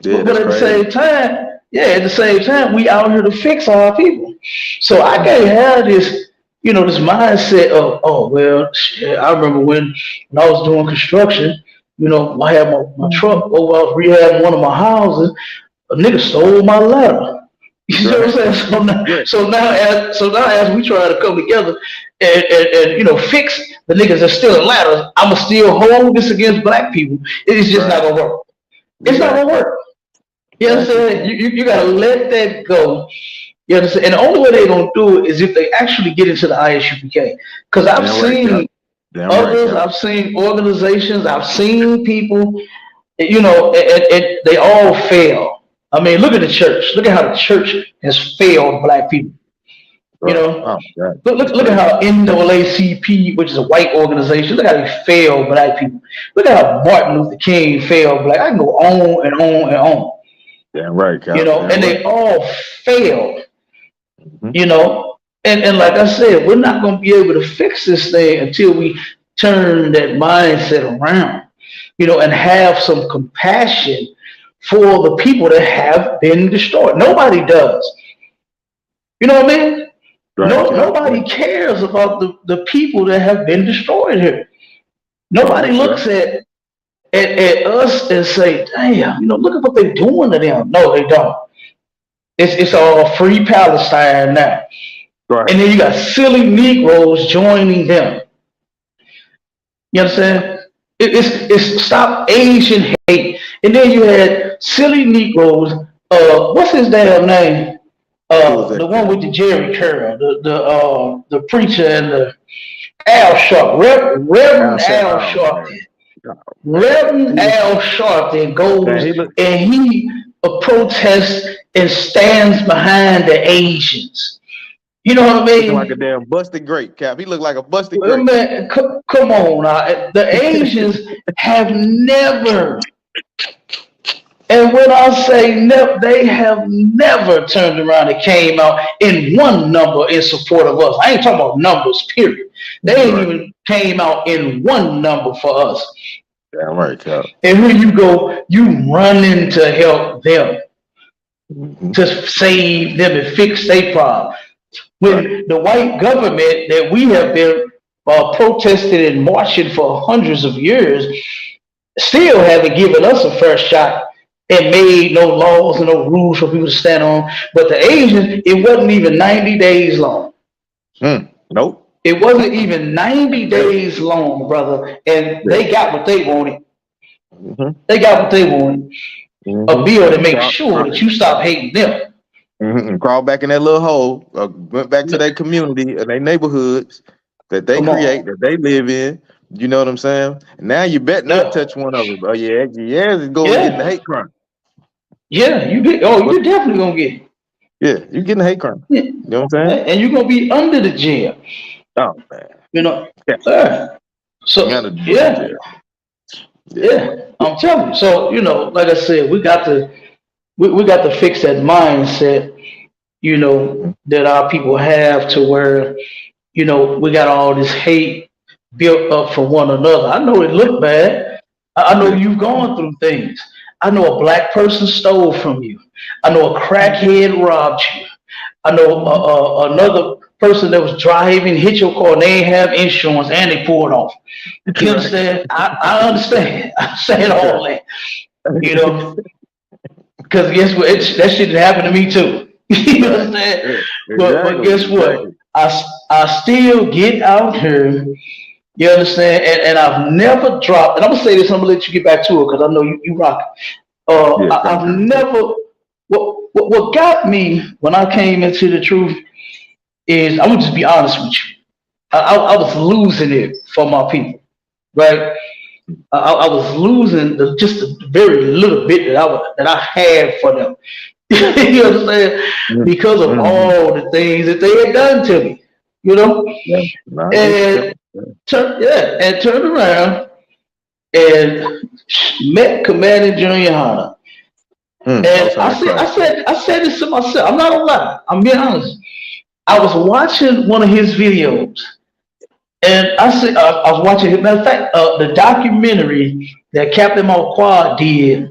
Yeah, But at the same time, we out here to fix our people. So I can't have this, you know, this mindset of, oh, well, shit, I remember when I was doing construction, you know, I had my truck over, I was rehabbing one of my houses, a nigga stole my ladder. You know what I'm saying? So now as we try to come together and you know fix the niggas that stealing ladders, I'ma still hold this against black people. It's just not gonna work. It's not gonna work. You understand? You gotta let that go. You understand? And the only way they're gonna do it is if they actually get into the ISUPK. Because I've seen others, I've seen organizations, I've seen people, you know, and they all fail. I mean, look at the church. Look at how the church has failed black people. You know, look at how NAACP, which is a white organization, look how they failed black people. Look at how Martin Luther King failed black. I can go on and on and on. Damn right, Cal. You know, and they all failed. You know, and like I said, we're not going to be able to fix this thing until we turn that mindset around. You know, and have some compassion for the people that have been destroyed. Nobody does. You know what I mean? Nobody cares about the people that have been destroyed here. Nobody looks at us and say, damn, you know, look at what they're doing to them. No, they don't. It's all free Palestine now. Right. And then you got silly Negroes joining them. You understand? It's stop Asian hate. And then you had silly Negroes. What's his damn name? The one with the Jerry curl, the preacher and the Al Sharp, Reverend Al Sharpton. Reverend Al Sharpton goes and he protests and stands behind the Asians. You know what I mean? Looking like a damn busted grape, Cap. He looked like a busted grape. Man, come on now. The Asians have never, and when I say never, they have never turned around and came out in one number in support of us. I ain't talking about numbers, period. They ain't even came out in one number for us. Damn right, Cap. And here you go, you running to help them, to save them and fix their problem. When the white government that we have been protesting and marching for hundreds of years still haven't given us a first shot and made no laws and no rules for people to stand on. But the Asians, it wasn't even 90 days long. Nope. It wasn't even 90 days long, brother. And they got what they wanted. They got what they wanted. A bill to make sure that you stop hating them. And crawl back in that little hole, went back to their community and their neighborhoods that they create, that they live in. You know what I'm saying? And now you bet not touch one of them. Oh yeah, it's going to get the hate crime. Yeah, you get. Oh, you're definitely gonna get it. Yeah, you're getting a hate crime. Yeah. You know what I'm saying? And you're gonna be under the jail. Oh man. You know. So yeah, I'm telling you. So you know, like I said, we got to fix that mindset. You know, that our people have, to where, you know, we got all this hate built up for one another. I know it looked bad. I know you've gone through things. I know a black person stole from you. I know a crackhead robbed you. I know another person that was driving, hit your car, and they ain't have insurance, and they pulled off. You understand? I understand. I understand all that. You know, because guess what? That shit happened to me too. You understand? But guess what? I still get out here. You understand? And I've never dropped. And I'm gonna say this. I'm gonna let you get back to it because I know you rock it. I've never. What got me when I came into the truth is, I'm gonna just be honest with you. I was losing it for my people, right? I was losing just a very little bit that I had for them. You understand? Because of Mm-hmm. all the things that they had done to me, you know, Yeah, no, I get you. and turned around and met Commanding Junior Hunter. Most And high Christ. I said this to myself. I'm not gonna lie. I'm being honest. I was watching one of his videos, and I was watching. Matter of fact, the documentary that Captain Marquardt did.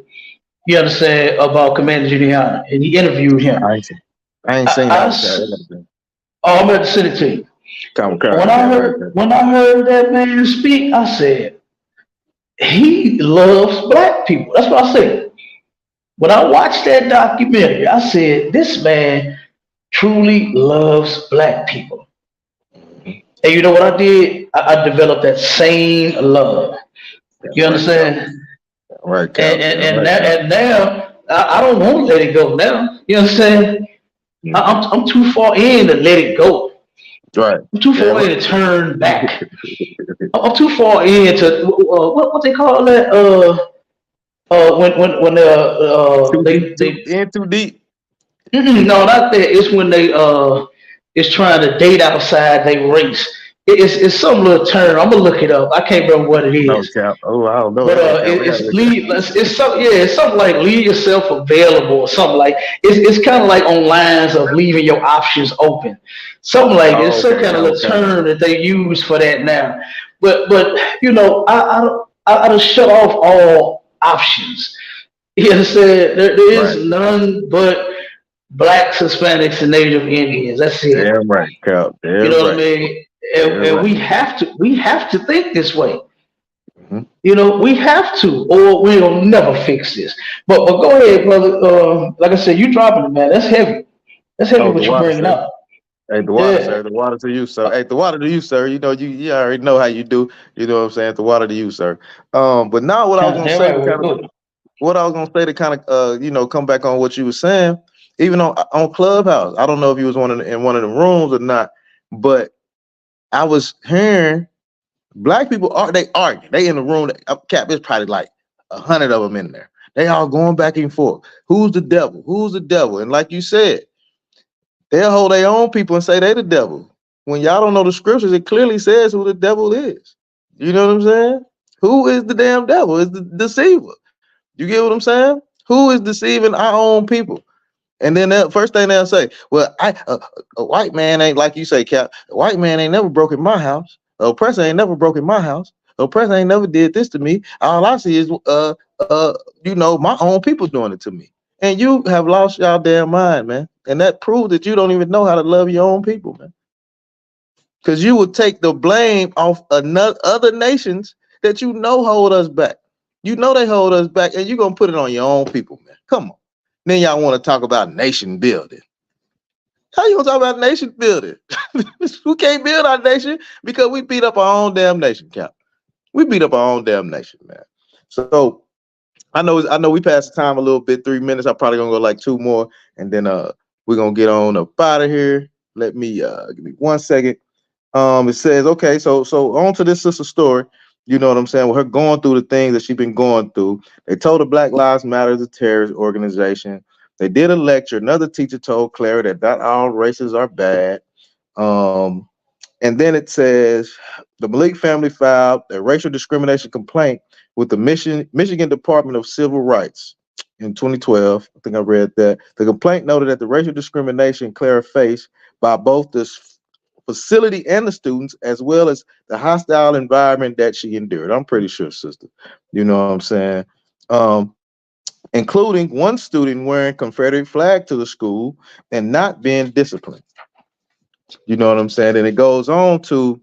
You understand about Commander Giuliani, and he interviewed him. I ain't seen that I one, Cal. That gotta be I'm going to send it to you. Common Courage, yeah, right there. When I heard that man speak, I said he loves black people. That's what I said. When I watched that documentary, I said this man truly loves black people. And you know what I did? I developed that same love. Yeah, You right, Cal. understand? Right, Cal. Yeah, right, Cal. And now I don't want to let it go. Now you understand? I'm too far in to let it go. Right. I'm too Yeah, far in to turn back. I'm too far in to what they call that? When too deep, they too deep. no, not that. It's when they is trying to date outside they race. It's some little term. I'm gonna look it up. I can't remember what it No, is. Cal. Oh, I don't know But that one, Cal. We gotta look at it's something like leave yourself available or something like it's kind of like on lines of leaving your options open. Something like it's Oh, some okay, kind of little okay. term that they use for that now. But you know, I don't shut off all options. You understand? There Right. is none but blacks, Hispanics, and Native Indians. That's it. Damn right, Cal. You Damn know what I right. mean? Damn And right. we have to think this way. Mm-hmm. You know, we have to, or we'll never fix this. But go ahead, brother. Like I said, you dropping it, man. That's heavy. That's heavy Oh, the what you water, bringing sir. up. Hey, the water, Yeah. sir. The water to you, sir. Hey, the water to you, sir. You know, you already know how you do. You know what I'm saying? The water to you, sir. But now what I was gonna Damn say right, to we're kind of good. come back on what you were saying, even on Clubhouse. I don't know if you was in one of the rooms or not, but I was hearing black people they argue. They in the room. Cap, there's probably like 100 of them in there. They all going back and forth. Who's the devil? Who's the devil? And like you said, they'll hold their own people and say they the devil. When y'all don't know the scriptures, it clearly says who the devil is. You know what I'm saying? Who is the damn devil? Is the deceiver. You get what I'm saying? Who is deceiving our own people? And then the first thing they'll say, well, a white man ain't like you say, Cap. A white man ain't never broken my house. A oppressor ain't never broken my house. A oppressor ain't never did this to me. All I see is, my own people doing it to me. And you have lost y'all damn mind, man. And that proves that you don't even know how to love your own people, man. Because you will take the blame off other nations that you know hold us back. You know they hold us back, and you're gonna put it on your own people, man. Come on. Then y'all want to talk about nation building. How you gonna talk about nation building? We can't build our nation because we beat up our own damn nation, Cap. We beat up our own damn nation, man. So I know we passed the time a little bit, 3 minutes. I'm probably gonna go like 2 more, and then we're gonna get on up out of here. Let me give me 1 second. It says, okay, so on to this sister story. You know what I'm saying? With her going through the things that she's been going through. They told her Black Lives Matter is a terrorist organization. They did a lecture. Another teacher told Clara that not all races are bad. Um, and then it says the Malik family filed a racial discrimination complaint with the Michigan Department of Civil Rights in 2012. I think I read that. The complaint noted that the racial discrimination Clara faced by both the facility and the students, as well as the hostile environment that she endured. I'm pretty sure, sister. You know what I'm saying? Um, Including one student wearing Confederate flag to the school and not being disciplined. You know what I'm saying? And it goes on to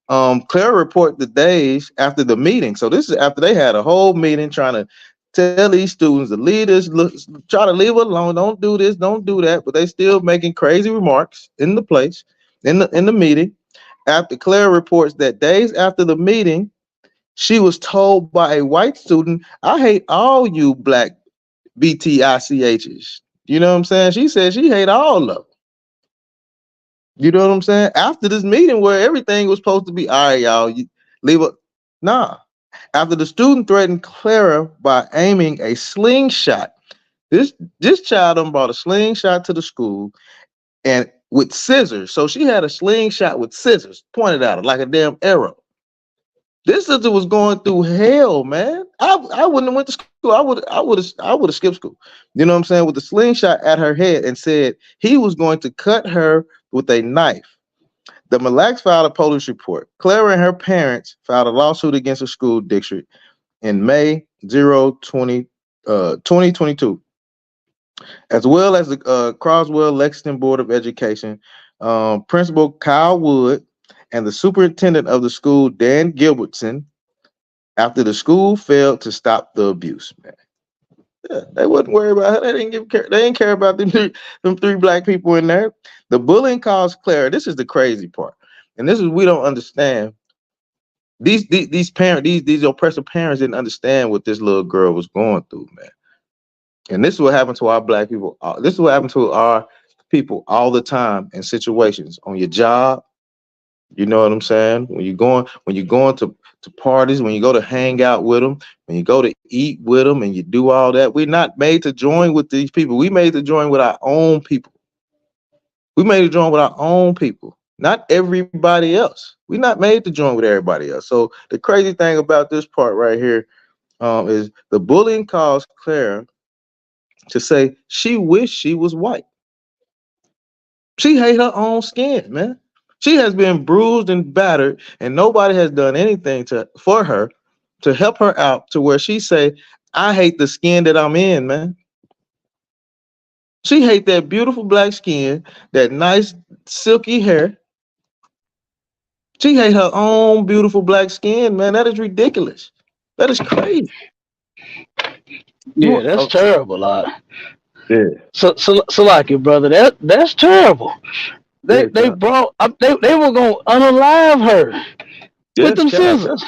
Claire report the days after the meeting. So this is after they had a whole meeting trying to tell these students, the leaders, look, try to leave it alone. Don't do this, don't do that. But they still making crazy remarks in the place, in the meeting. After Claire reports that days after the meeting, she was told by a white student, I hate all you black BTICHs. You know what I'm saying? She said she hate all of them. You know what I'm saying? After this meeting where everything was supposed to be, all right, y'all, you leave it. Nah. After the student threatened Clara by aiming a slingshot, this child done brought a slingshot to the school and with scissors. So she had a slingshot with scissors pointed at her like a damn arrow. This sister was going through hell, man. I wouldn't have went to school. I would have skipped school. You know what I'm saying? With the slingshot at her head and said he was going to cut her with a knife. The Mille Lacs filed a police report. Clara and her parents filed a lawsuit against the school district in May 2022, as well as the Croswell Lexington Board of Education, Principal Kyle Wood, and the superintendent of the school, Dan Gilbertson, after the school failed to stop the abuse. Man, yeah, they wouldn't worry about her. They didn't care about them three black people in there. The bullying caused Clara. This is the crazy part, and this is we don't understand. These parents, these oppressive parents didn't understand what this little girl was going through, man. And this is what happened to our black people. This is what happened to our people all the time in situations on your job. You know what I'm saying? When you're going to parties, when you go to hang out with them, when you go to eat with them, and you do all that, we're not made to join with these people. We made to join with our own people. We made to join with our own people, not everybody else. We're not made to join with everybody else. So the crazy thing about this part right here is the bullying caused Clara to say she wished she was white. She hate her own skin, man. She has been bruised and battered, and nobody has done anything for her to help her out to where she say, I hate the skin that I'm in, man. She hate that beautiful black skin, that nice silky hair. She hate her own beautiful black skin, man. That is ridiculous. That is crazy. Yeah, that's terrible, lot. Yeah. So like it, brother. That's terrible. They brought up. They were gonna unalive her with them scissors.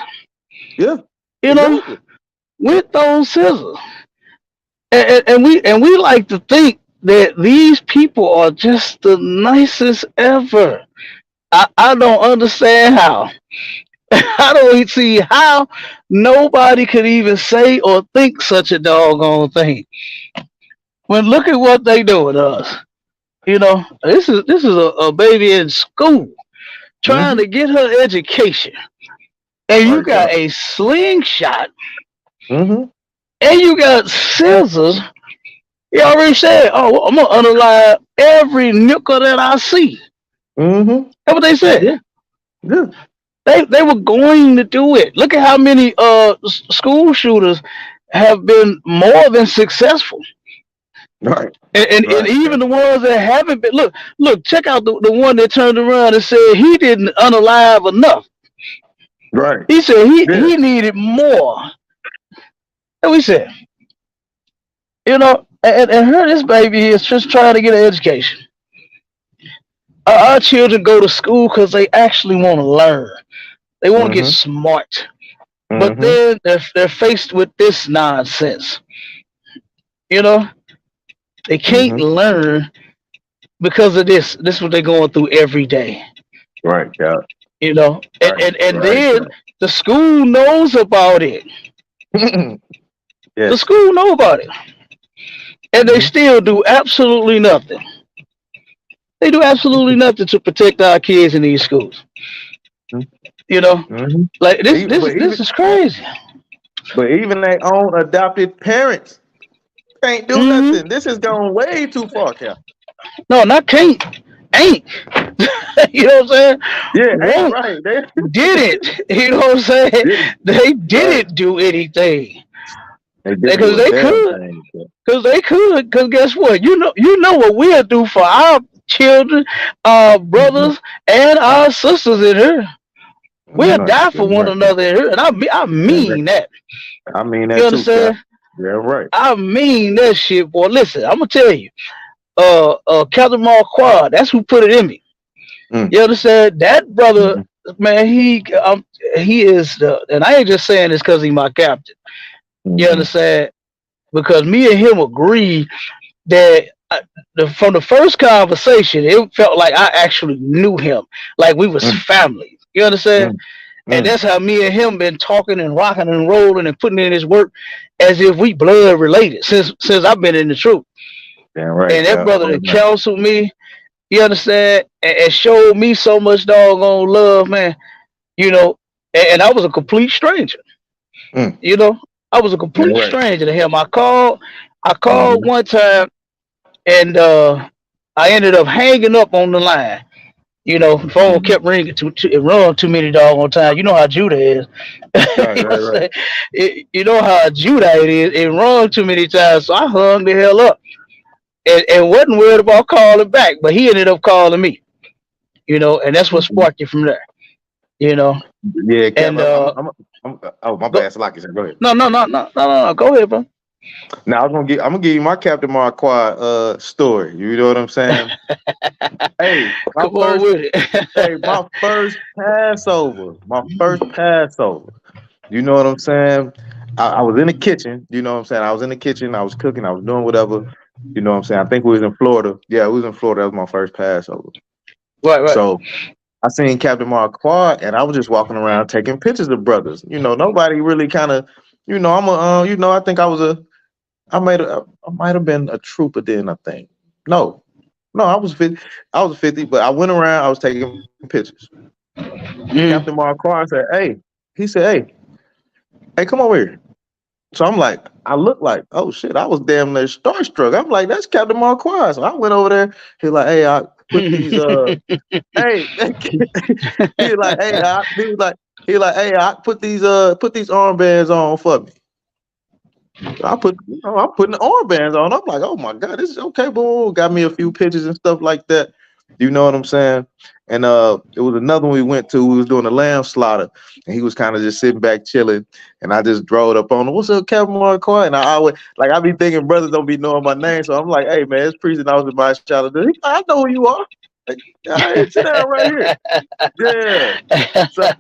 Yeah. You know, with those scissors. And we like to think that these people are just the nicest ever. I don't understand how. I don't see how nobody could even say or think such a doggone thing. When look at what they doing to us. You know, this is a baby in school trying to get her education, and you got a slingshot, and you got scissors. You already said, "Oh, I'm gonna unalive every nickel that I see." That's what they said. Yeah. They were going to do it. Look at how many school shooters have been more than successful. Right. And even the ones that haven't been, look, check out the one that turned around and said he didn't unalive enough. Right. He said he needed more. And we said, you know, and her, this baby is just trying to get an education. Our children go to school because they actually want to learn. They want to get smart. But then they're faced with this nonsense. You know, they can't learn because of this. This is what they're going through every day. Right, yeah. You know, and then the school knows about it. The school know about it. And they still do absolutely nothing. They do absolutely nothing to protect our kids in these schools. You know, like this is crazy. But even their own adopted parents can't do nothing. This has gone way too far, Cal. No, not can't, ain't. You know what I'm saying? Yeah, right. They did it. You know what I'm saying? They didn't do anything. Because they could. Because guess what? You know what we'll do for our children, our brothers, and our sisters in here. We'll die for one another in here. And I mean that. I mean that you understand? Too, yeah, right. I mean that shit, boy. Listen, I'm gonna tell you. Captain Marquardt, that's who put it in me. You understand? That brother, man, he is and I ain't just saying this because he's my captain. You understand? Because me and him agree that from the first conversation, it felt like I actually knew him, like we was family. You understand? And Mm. that's how me and him been talking and rocking and rolling and putting in his work as if we blood related since I've been in the truth. Damn right, And that Cap. brother Damn that right. counseled me, you understand, and showed me so much doggone love, man. You know, and I was a complete stranger. Mm. You know, I was a Damn complete right. stranger to him. I called Mm-hmm. one time, and I ended up hanging up on the line. You know, the phone Mm-hmm. kept ringing it rung too many doggone times. You know how Judah is. Right, You know what right, I'm right. saying? You know how Judah it is. It rung too many times, so I hung the hell up and wasn't worried about calling back. But he ended up calling me. You know, and that's what Mm-hmm. sparked it from there. You know, Yeah, Cap. and Oh, my go bad. Salaki, go ahead. no. Go ahead, bro. Now I'm gonna give you my Captain Marquardt story. You know what I'm saying? Hey, Come on with it. my first Passover. My first Passover. You know what I'm saying? I was in the kitchen. You know what I'm saying? I was in the kitchen. I was cooking. I was doing whatever. You know what I'm saying? I think we was in Florida. Yeah, we was in Florida. That was my first Passover. Right. So I seen Captain Marquardt, and I was just walking around taking pictures of brothers. You know, nobody really kind of. You know, I think I might have been a trooper then. I think. No, I was 50. I was 50, but I went around. I was taking pictures. Captain Mm. Marquardt said, "Hey," he said, "Hey, come over here." So I'm like, I look like, oh shit, I was damn near starstruck. I'm like, that's Captain Marquardt. So I went over there. He like, hey, I put these hey, he like, hey, hey, I put these armbands on for me. I'm putting the armbands on. I'm like, oh my god, this is okay. Boom, got me a few pictures and stuff like that. You know what I'm saying? And it was another one we went to. We was doing a lamb slaughter, and he was kind of just sitting back chilling. And I just drove up on him. What's up, Captain Marquardt? And I always like I be thinking brothers don't be knowing my name, so I'm like, hey man, it's Priest and I was in my child. I know who you are. Like, hey, sit down right here. Yeah. So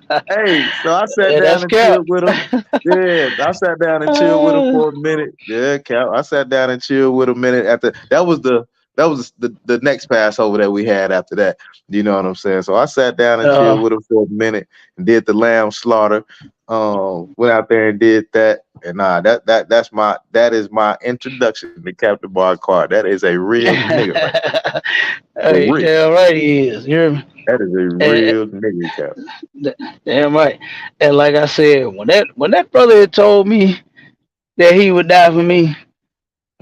so I sat Hey, down that's and Cap. chilled with him. Yeah, I sat down and chilled with him for a minute. Yeah, Cap. I sat down and chilled with him a minute after the next Passover that we had after that. You know what I'm saying? So I sat down and chilled uh, with him for a minute and did the lamb slaughter. Went out there and did that. And that is my introduction to Captain Marquardt. That is a real nigga, right? For hey, real. damn right he is. You're That is a and, real nigga, Cap. damn right. And like I said, when that brother had told me that he would die for me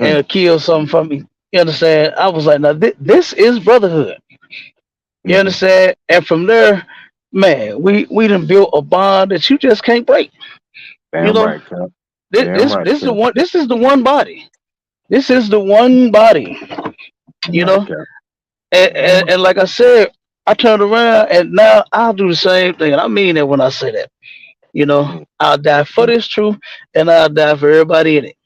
Mm, and kill something for me, you understand? I was like, now this is brotherhood. You mm-hmm. understand? And from there, man, we done built a bond that you just can't break. You Damn know, right, Cap. this Damn this right, this is the Cap. one. This is the one body. This is the one body. Damn You right, know, Cap. and, Damn and, right. and like I said, I turned around and now I'll do the same thing. And I mean that when I say that. You know, Mm. I'll die for this truth and I'll die for everybody in it.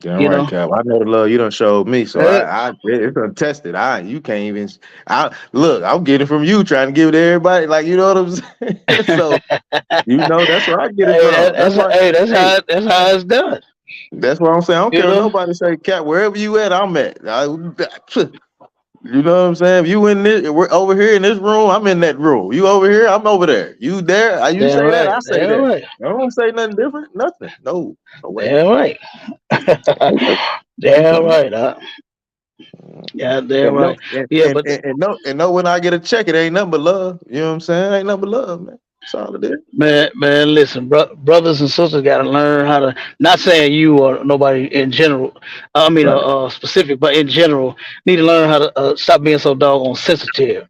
Damn You right, know, Cap. I know the love you done showed me, so Uh, it's untested. You can't even. I look. I'm getting from you, trying to give it to everybody. Like you know what I'm saying. So you know that's where I get it hey, from. That's why. that's Hey, how it's done. that's what I'm saying. I don't You care what know, nobody say, Cap. Wherever you at, I'm at. You know what I'm saying? If you in this, we're over here in this room. I'm in that room. You over here, I'm over there. You there? You damn say that, I right, say damn that. right, I don't say nothing different. Nothing. No, no way. damn right, No way. damn right. Yeah, damn And no, right. Yeah, but and no. When I get a check, it ain't nothing but love. You know what I'm saying? Ain't nothing but love, man. That's all it is. man, listen, brothers and sisters got to learn how to. Not saying you or nobody in general. I mean, Right. specific, but in general, need to learn how to stop being so doggone sensitive.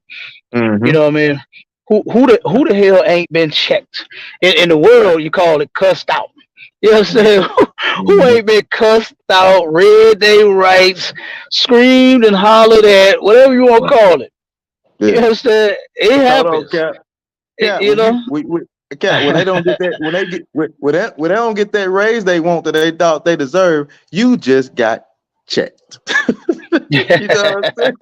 You Mm-hmm. know what I mean? Who the hell ain't been checked in the Right. world? You call it cussed out. You know what I'm saying? Who Mm-hmm. ain't been cussed out, read their rights, screamed and hollered at, whatever you want to Right. call it. You Yeah. understand? It Hold on, happens. Cap. Cat, You when know? Cat, when they don't get that, when they don't get that raise they want that they thought they deserve, you just got checked. You know what I'm saying?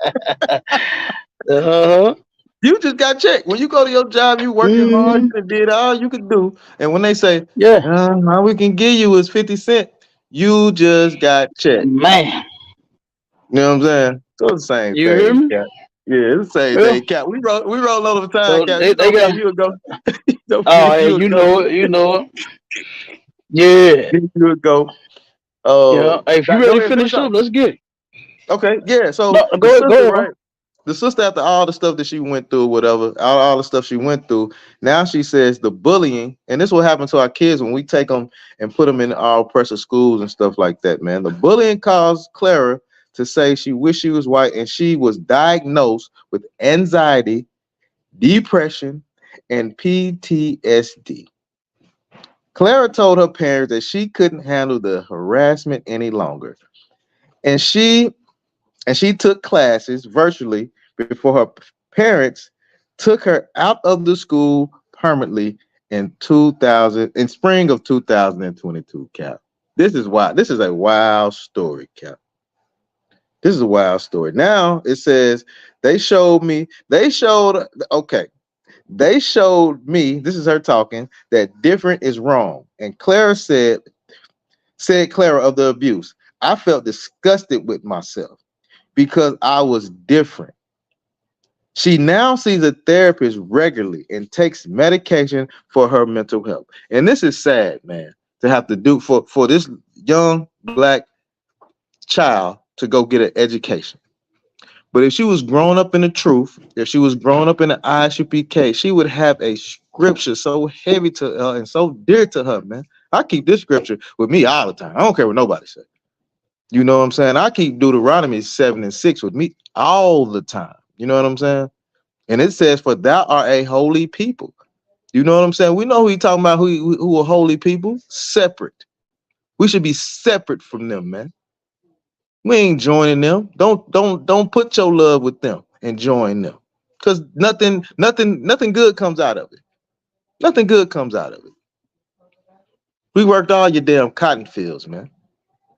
Uh-huh. You just got checked. When you go to your job, you working hard, Hmm. you done did all you could do. And when they say, Yeah, all we can give you is 50 cents, you just got checked. man. You know what I'm saying? So it's the same You hear thing, me? Cat. Yeah, it's the same Yeah. thing, Cat. We roll all the time, So Cat. they, You they know me got and you go. Don't Oh, give hey, you a you go. know it. You know it. Yeah. Give you a go. Yeah. Hey, if you Go ready to ahead, finish finish up. up, let's get it. Okay, yeah. So No, the go sister, ahead, bro. right? The sister, after all the stuff that she went through, whatever, all the stuff she went through, now she says the bullying, and this will happen to our kids when we take them and put them in our oppressive schools and stuff like that, man. The bullying caused Clara to say she wished she was white, and she was diagnosed with anxiety, depression, and PTSD. Clara told her parents that she couldn't handle the harassment any longer, and she took classes virtually before her parents took her out of the school permanently in spring of 2022. Cap, this is wild. This is a wild story, Cap. This is a wild story. Now it says okay, they showed me, this is her talking, that different is wrong. And Clara said Clara of the abuse, I felt disgusted with myself because I was different. She now sees a therapist regularly and takes medication for her mental health. And this is sad, man, to have to do for this young black child to go get an education. But if she was growing up in the truth, if she was growing up in the ISUPK, she would have a scripture so heavy to her and so dear to her, man. I keep this scripture with me all the time. I don't care what nobody says. You know what I'm saying? I keep Deuteronomy 7 and 6 with me all the time. You know what I'm saying? And it says, "For thou art a holy people." You know what I'm saying? We know who he talking about, who are holy people, separate. We should be separate from them, man. We ain't joining them. Don't put your love with them and join them. Because nothing good comes out of it. Nothing good comes out of it. We worked all your damn cotton fields, man.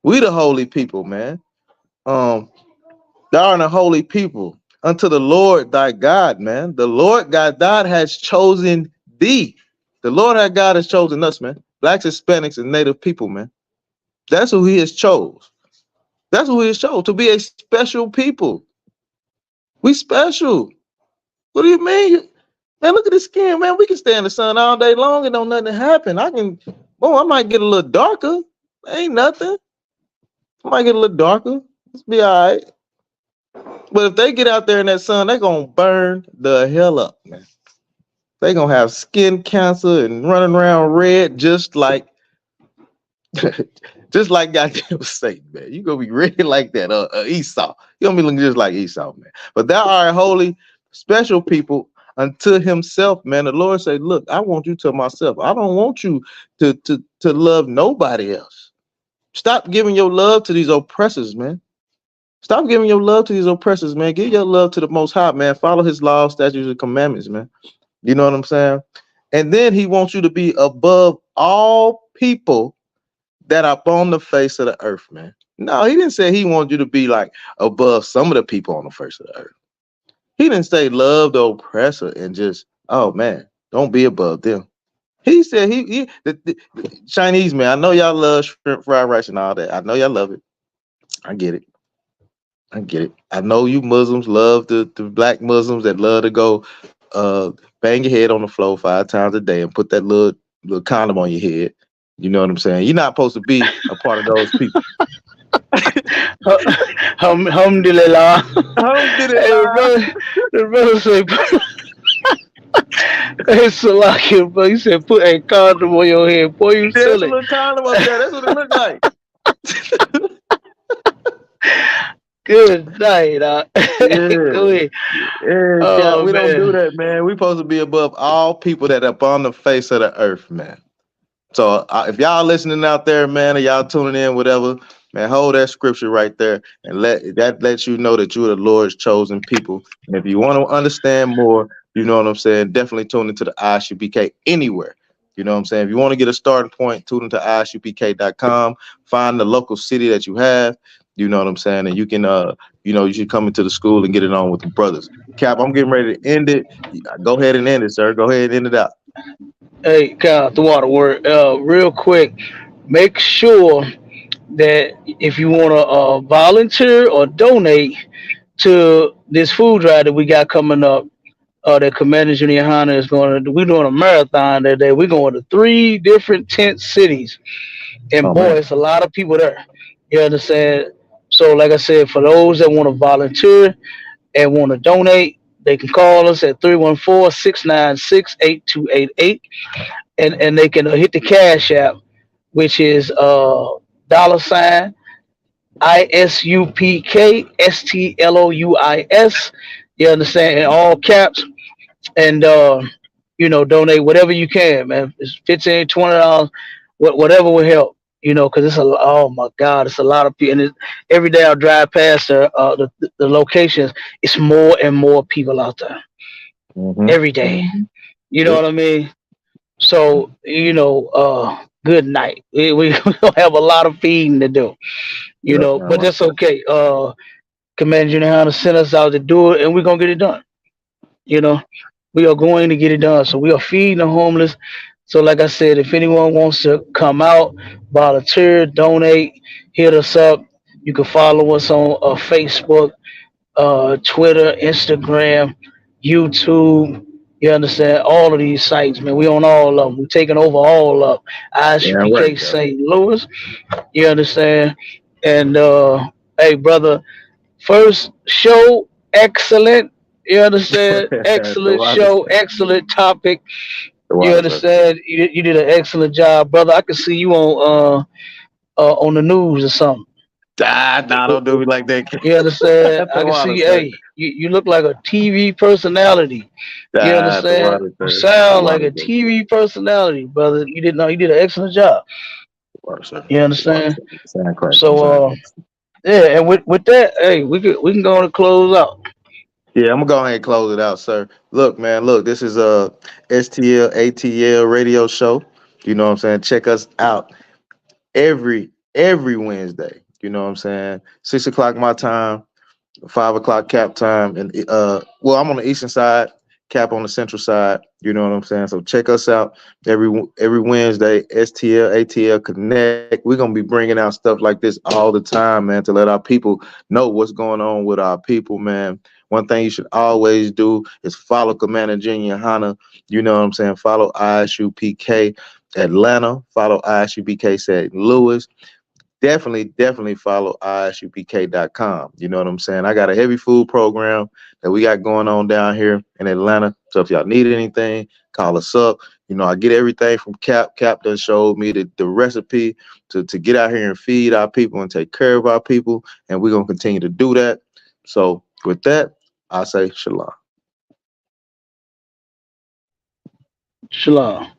We the holy people, man. Um, Thou art a holy people unto the Lord thy God, man. The Lord God has chosen thee. The Lord our God has chosen us, man. Blacks, Hispanics, and Native people, man. That's who he has chose. That's who he has chose to be a special people. We special. What do you mean? Man, look at the skin, man. We can stay in the sun all day long and don't nothing happen. I might get a little darker. Ain't nothing. I might get a little darker. It's be all right. But if they get out there in that sun, they're gonna burn the hell up, man. They gonna have skin cancer and running around red just like just like goddamn Satan, man. You gonna be red like that, Esau. You gonna be looking just like Esau, man. But thou art holy, special people unto himself, man. The Lord said, "Look, I want you to myself. I don't want you to love nobody else. Stop giving your love to these oppressors, man. Stop giving your love to these oppressors, man. Give your love to the Most High, man. Follow His laws, statutes, and commandments, man. You know what I'm saying? And then He wants you to be above all people that are upon the face of the earth, man. No, He didn't say He wants you to be like above some of the people on the face of the earth. He didn't say love the oppressor and just, oh man, don't be above them. He said the Chinese man. I know y'all love shrimp fried rice and all that. I know y'all love it. I get it. I get it. I know you Muslims love the black Muslims that love to go bang your head on the floor 5 times a day and put that little condom on your head. You know what I'm saying? You're not supposed to be a part of those people. Alhamdulillah. Hey, Alhamdulillah. the brother said, hey, Salakia, bro. He said, put a condom on your head. Boy, you There's a silly. little condom up there. That's what it looked like. Good night. Yeah. Go ahead. Yeah, Cap, Oh, we don't do man. that, man. We supposed to be above all people that are upon the face of the earth, man. So if y'all listening out there, man, or y'all tuning in, whatever, man, hold that scripture right there and lets you know that you're the Lord's chosen people. And if you want to understand more, you know what I'm saying, definitely tune into the ISUPK anywhere. You know what I'm saying? If you want to get a starting point, tune into ISUPK.com, find the local city that you have, you know what I'm saying, and you can you should come into the school and get it on with the brothers. Cap, I'm getting ready to end it. Go ahead and end it, sir. Go ahead and end it out. Hey, count the water word. Real quick, make sure that if you want to volunteer or donate to this food drive that we got coming up, that Commander Junior HANNA is going to do. We're doing a marathon that day. We're going to 3 different tent cities. And Oh boy, man. it's a lot of people there. You understand? So, like I said, for those that want to volunteer and want to donate, they can call us at 314-696-8288, and they can hit the Cash App, which is $ ISUPK STLOUIS. You understand? In all caps. And donate whatever you can, man. It's 15, $20, whatever will help. Because it's oh my God, it's a lot of people. And every day I drive past the locations, it's more and more people out there Mm-hmm. every day. You know Yep. what I mean? So good night. We don't have a lot of feeding to do, Yep. but that's okay. Commander Junior Hunter sent us out to do it, and we're gonna get it done. You know, we are going to get it done. So we are feeding the homeless. So like I said, if anyone wants to come out, volunteer, donate, hit us up. You can follow us on Facebook, Twitter, Instagram, YouTube. You understand? All of these sites, man. We on all of them. We're taking over all of Damn right, ISUPK bro. St. Louis. You understand? And hey, brother, first show, excellent. You understand? The Excellent water, show, excellent topic. the You water, sir. understand? You did an excellent job, brother. I can see you on the news or something. Ah, nah, don't do me like that. You understand? The I can water, see, sir. hey, you look like a TV personality. You Ah, the understand? water, You sir. The sound like water, a sir. TV personality, brother. You did know you did an excellent job. The water, sir. You The water, understand? sir. Sound crack. I'm So sorry. yeah, and with that, hey, we can go on and close out. Yeah, I'm gonna go ahead and close it out, sir. Look, man, look, this is a STL ATL radio show. You know what I'm saying? Check us out every Wednesday. You know what I'm saying? 6 o'clock my time, 5 o'clock cap time, and well, I'm on the eastern side, cap on the central side. You know what I'm saying? So check us out every Wednesday. STL ATL Connect. We're gonna be bringing out stuff like this all the time, man, to let our people know what's going on with our people, man. One thing you should always do is follow Commander Junior Hana. You know what I'm saying? Follow ISUPK Atlanta. Follow ISUPK St. Louis. Definitely follow isupk.com. You know what I'm saying? I got a heavy food program that we got going on down here in Atlanta. So if y'all need anything, call us up. You know, I get everything from Cap. Cap done showed me the recipe to get out here and feed our people and take care of our people. And we're going to continue to do that. So with that, I say shalom. Shalom.